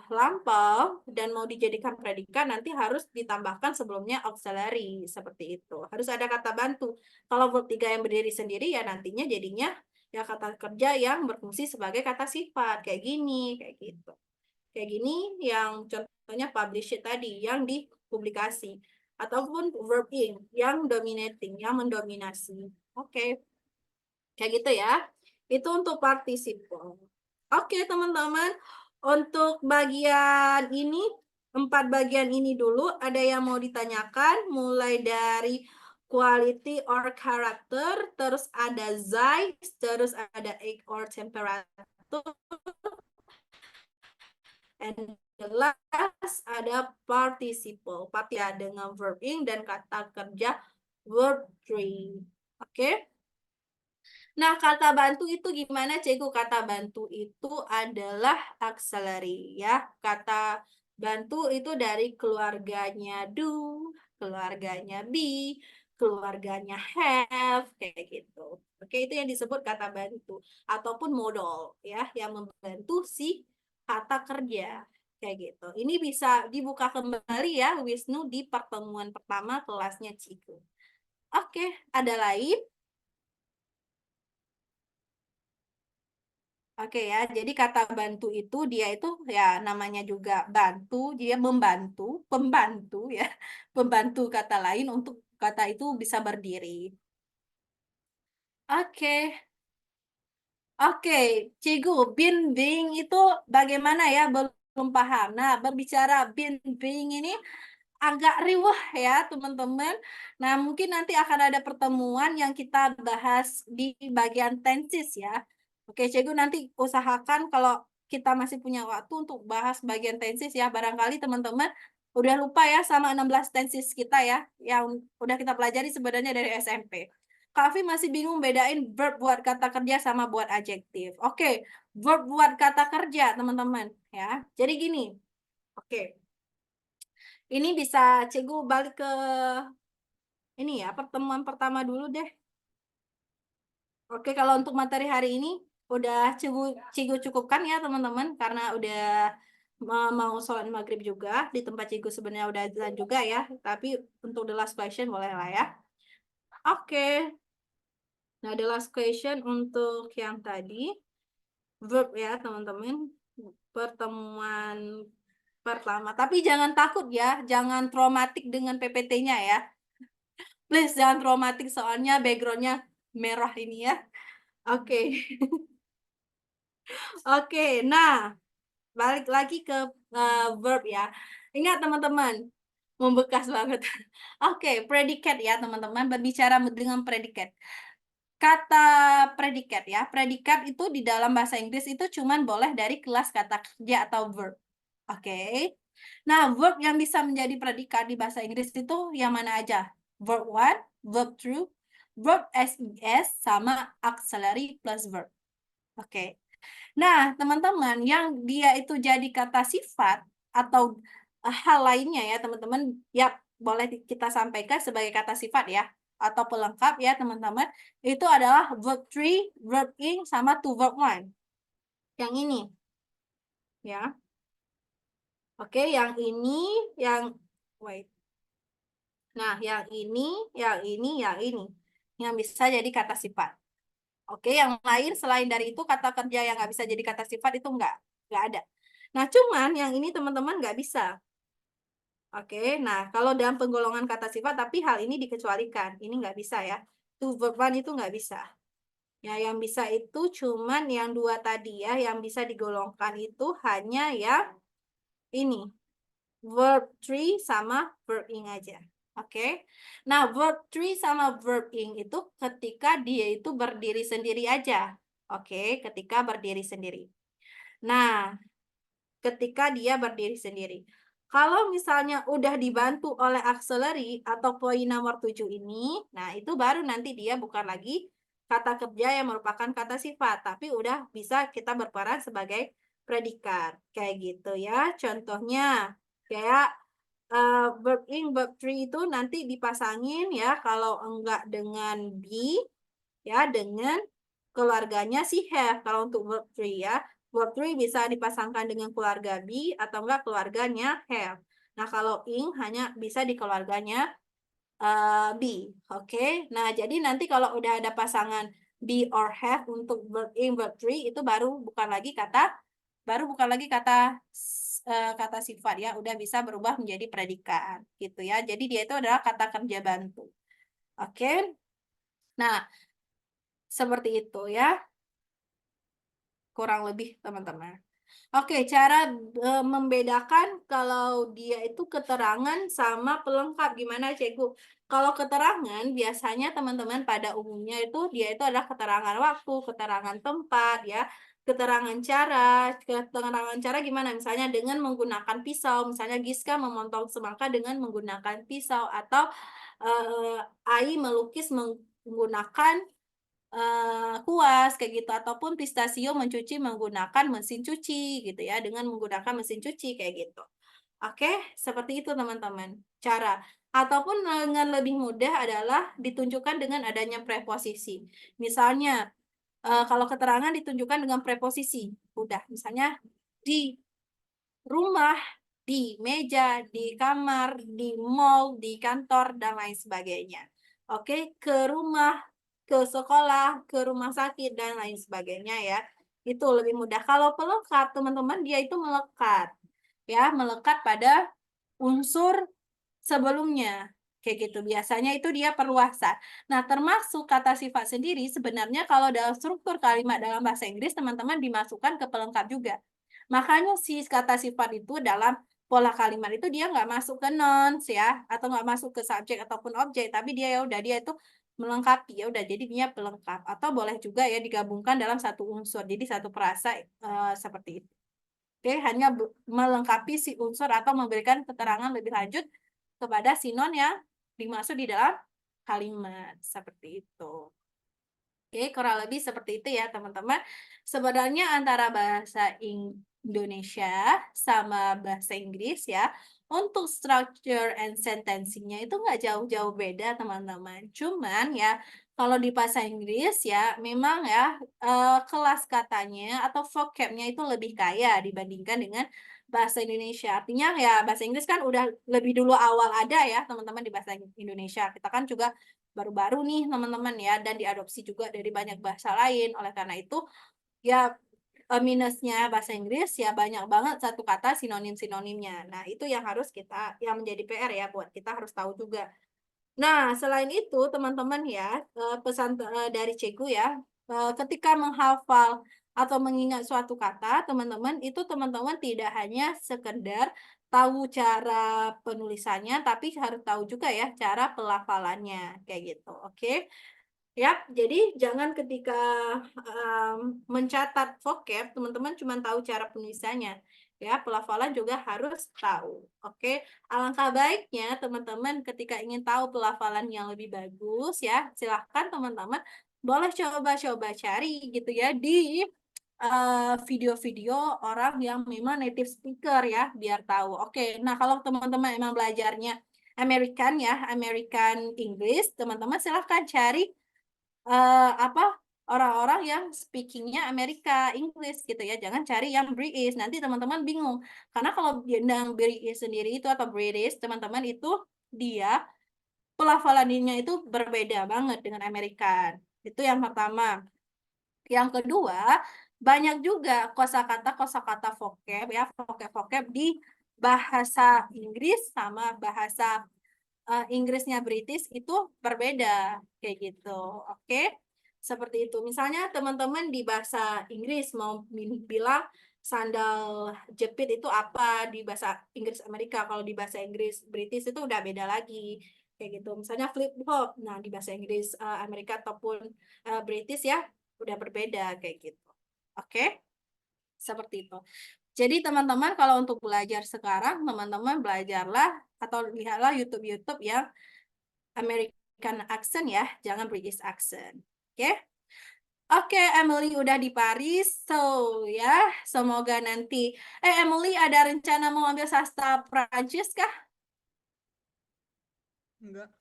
lampau dan mau dijadikan predikat nanti harus ditambahkan sebelumnya auxiliary seperti itu. Harus ada kata bantu. Kalau verb 3 yang berdiri sendiri ya nantinya jadinya ya kata kerja yang berfungsi sebagai kata sifat kayak gini, kayak gitu. Kayak gini yang contoh contohnya publish it tadi yang dipublikasi, ataupun verb ing yang dominating, yang mendominasi. Oke, kayak gitu ya. Itu untuk participle. Oke, teman-teman. Untuk bagian ini, 4 bagian ini dulu, ada yang mau ditanyakan, mulai dari quality or character, terus ada size, terus ada age or temperature, and the last ada participle. Ya, dengan verb ing dan kata kerja verb 3. Oke. Nah, kata bantu itu gimana, Cikgu? Kata bantu itu adalah auxiliary ya. Kata bantu itu dari keluarganya do, keluarganya be, keluarganya have, kayak gitu. Oke, itu yang disebut kata bantu ataupun modal ya, yang membantu si kata kerja. Kayak gitu. Ini bisa dibuka kembali ya, Wisnu, di pertemuan pertama kelasnya Cikgu. Oke, ada lain? Oke ya, jadi kata bantu itu dia itu ya namanya juga bantu, dia membantu, pembantu ya, pembantu kata lain untuk kata itu bisa berdiri. Oke, oke, Cigu, bin being itu bagaimana ya? Belum paham. Nah, berbicara bin being ini agak riweh ya teman-teman. Nah, mungkin nanti akan ada pertemuan yang kita bahas di bagian tenses ya. Oke, Cikgu nanti usahakan kalau kita masih punya waktu untuk bahas bagian tenses ya. Barangkali teman-teman udah lupa ya sama 16 tenses kita ya, yang udah kita pelajari sebenarnya dari SMP. Kak Afi masih bingung bedain verb buat kata kerja sama buat adjektif. Oke, verb buat kata kerja teman-teman ya. Jadi gini, oke. Ini bisa Cikgu balik ke ini ya, pertemuan pertama dulu deh. Oke, kalau untuk materi hari ini udah Cikgu cukupkan ya teman-teman, karena udah mau sholat maghrib juga. Di tempat Cikgu sebenarnya udah azan juga ya, tapi untuk the last question boleh lah ya. Oke, nah the last question untuk yang tadi, verb ya teman-teman, pertemuan pertama. Tapi jangan takut ya, jangan traumatik dengan PPT-nya ya. Please jangan traumatik soalnya backgroundnya merah ini ya. Oke. Oke, nah balik lagi ke verb ya. Ingat teman-teman, membekas banget. Oke, predikat ya teman-teman. Berbicara dengan predikat. Kata predikat ya. Predikat itu di dalam bahasa Inggris itu cuman boleh dari kelas kata kerja atau verb. Oke. Nah, verb yang bisa menjadi predikat di bahasa Inggris itu yang mana aja? Verb one, verb two, verb SES, sama auxiliary plus verb. Oke. Nah, teman-teman, yang dia itu jadi kata sifat atau hal lainnya ya, teman-teman, ya boleh kita sampaikan sebagai kata sifat ya, atau pelengkap ya, teman-teman. Itu adalah verb 3, verb ing, sama to verb 1. Yang ini. Ya. Oke, yang ini, yang, wait. Nah, yang ini, yang ini, yang ini. Yang bisa jadi kata sifat. Oke, yang lain selain dari itu kata kerja yang nggak bisa jadi kata sifat itu nggak ada. Nah, cuman yang ini teman-teman nggak bisa. Oke, nah kalau dalam penggolongan kata sifat, tapi hal ini dikecualikan. Ini nggak bisa ya. To verb one itu nggak bisa. Ya, yang bisa itu cuman yang dua tadi ya, yang bisa digolongkan itu hanya yang ini. Verb 3 sama verb ing aja. Oke. Nah, verb 3 sama verb ing itu ketika dia itu berdiri sendiri aja. Oke, ketika berdiri sendiri. Nah, ketika dia berdiri sendiri. Kalau misalnya udah dibantu oleh auxiliary atau poin nomor 7 ini, nah itu baru nanti dia bukan lagi kata kerja yang merupakan kata sifat, tapi udah bisa kita berperan sebagai predikat. Kayak gitu ya. Contohnya, kayak verb ing, verb 3 itu nanti dipasangin ya, kalau enggak dengan be, ya dengan keluarganya si have. Kalau untuk verb 3 ya, verb 3 bisa dipasangkan dengan keluarga be atau enggak keluarganya have. Nah, kalau ing hanya bisa di keluarganya be. Oke. Nah, jadi nanti kalau udah ada pasangan be or have untuk verb ing, verb 3 itu baru bukan lagi kata kata sifat ya, udah bisa berubah menjadi predikat gitu ya. Jadi dia itu adalah kata kerja bantu. Oke. Nah, seperti itu ya. Kurang lebih teman-teman. Oke, cara membedakan kalau dia itu keterangan sama pelengkap gimana, Cikgu? Kalau keterangan biasanya teman-teman pada umumnya itu dia itu adalah keterangan waktu, keterangan tempat ya, keterangan cara gimana? Misalnya dengan menggunakan pisau, misalnya Giska memotong semangka dengan menggunakan pisau atau Ai melukis menggunakan kuas kayak gitu ataupun pistachio mencuci menggunakan mesin cuci gitu ya dengan menggunakan mesin cuci kayak gitu. Oke, seperti itu teman-teman. Cara ataupun dengan lebih mudah adalah ditunjukkan dengan adanya preposisi. Misalnya kalau keterangan ditunjukkan dengan preposisi. Udah, misalnya di rumah, di meja, di kamar, di mall, di kantor, dan lain sebagainya. Oke, ke rumah, ke sekolah, ke rumah sakit, dan lain sebagainya ya. Itu lebih mudah. Kalau pelengkap, teman-teman, dia itu melekat. Ya, melekat pada unsur sebelumnya. Kayak gitu. Biasanya itu dia perluasan. Nah, termasuk kata sifat sendiri sebenarnya kalau dalam struktur kalimat dalam bahasa Inggris, teman-teman dimasukkan ke pelengkap juga. Makanya si kata sifat itu dalam pola kalimat itu dia nggak masuk ke nouns ya, atau nggak masuk ke subjek ataupun objek, tapi dia ya udah dia itu melengkapi ya udah jadi dia pelengkap atau boleh juga ya digabungkan dalam satu unsur jadi satu perasa seperti itu. Oke, hanya melengkapi si unsur atau memberikan keterangan lebih lanjut kepada si non yang dimaksud di dalam kalimat seperti itu. Oke, kurang lebih seperti itu ya teman-teman. Sebenarnya antara bahasa Indonesia sama bahasa Inggris ya, untuk structure and sentencing-nya itu nggak jauh-jauh beda teman-teman. Cuman ya, kalau di bahasa Inggris ya, memang ya kelas katanya atau vocab-nya itu lebih kaya dibandingkan dengan bahasa Indonesia. Artinya ya bahasa Inggris kan udah lebih dulu awal ada ya teman-teman di bahasa Indonesia. Kita kan juga baru-baru nih teman-teman ya dan diadopsi juga dari banyak bahasa lain. Oleh karena itu ya minusnya bahasa Inggris ya banyak banget satu kata sinonim-sinonimnya. Nah, itu yang harus kita yang menjadi PR ya buat kita harus tahu juga. Nah, selain itu teman-teman ya pesan dari Cikgu ya ketika menghafal atau mengingat suatu kata, teman-teman itu teman-teman tidak hanya sekedar tahu cara penulisannya, tapi harus tahu juga ya cara pelafalannya kayak gitu. Oke. Ya, jadi jangan ketika mencatat vocab, teman-teman cuma tahu cara penulisannya. Ya, pelafalan juga harus tahu. Oke, alangkah baiknya teman-teman ketika ingin tahu pelafalan yang lebih bagus ya, silahkan teman-teman boleh coba-coba cari gitu ya di video-video orang yang memang native speaker ya, biar tahu. Oke, nah kalau teman-teman emang belajarnya American ya, American English, teman-teman silahkan cari apa orang-orang yang speakingnya Amerika Inggris gitu ya jangan cari yang British nanti teman-teman bingung karena kalau yang British sendiri itu atau British teman-teman itu dia pelafalannya itu berbeda banget dengan Amerika itu yang pertama yang kedua banyak juga kosakata vocab ya vocab di bahasa Inggris sama bahasa Inggrisnya British itu berbeda kayak gitu. Oke. Seperti itu. Misalnya teman-teman di bahasa Inggris mau bilang sandal jepit itu apa di bahasa Inggris Amerika. Kalau di bahasa Inggris British itu udah beda lagi. Kayak gitu. Misalnya flip flop. Nah, di bahasa Inggris Amerika ataupun British ya udah berbeda kayak gitu. Oke. Seperti itu. Jadi teman-teman kalau untuk belajar sekarang, teman-teman belajarlah atau lihatlah YouTube-YouTube yang American accent ya, jangan British accent. Oke? Oke, Emily udah di Paris. So, ya, semoga nanti Emily ada rencana mau ambil sastra Prancis kah? Enggak.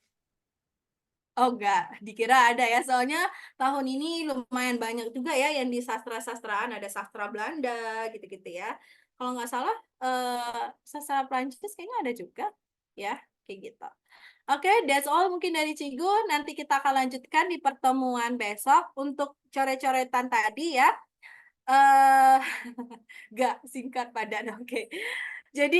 Oh enggak, dikira ada ya. Soalnya tahun ini lumayan banyak juga ya yang di sastra-sastraan. Ada sastra Belanda gitu-gitu ya. Kalau nggak salah, sastra Prancis kayaknya ada juga. Ya, kayak gitu. Oke, that's all mungkin dari Cigu. Nanti kita akan lanjutkan di pertemuan besok untuk coret-coretan tadi ya. eh Gak singkat padat, oke. Jadi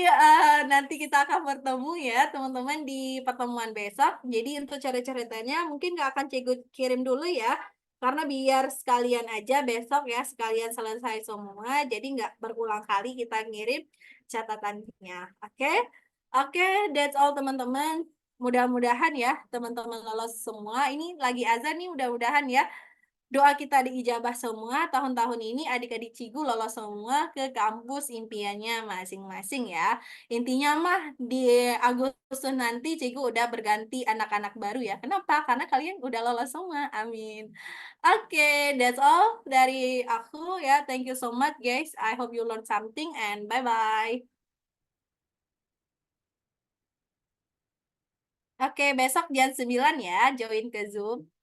nanti kita akan bertemu ya teman-teman di pertemuan besok. Jadi untuk cara-ceritanya mungkin nggak akan Cikgu kirim dulu ya. Karena biar sekalian aja besok ya, sekalian selesai semua. Jadi nggak berulang kali kita ngirim catatannya. Oke? Oke, that's all teman-teman. Mudah-mudahan ya teman-teman lolos semua. Ini lagi azan nih, mudah-mudahan ya. Doa kita diijabah semua, tahun-tahun ini adik-adik Cigu lolos semua ke kampus impiannya masing-masing ya. Intinya mah di Agustus nanti Cigu udah berganti anak-anak baru ya. Kenapa? Karena kalian udah lolos semua. Amin. Oke, that's all dari aku ya. Thank you so much guys. I hope you learn something and bye-bye. Oke, besok jam 9 ya, join ke Zoom.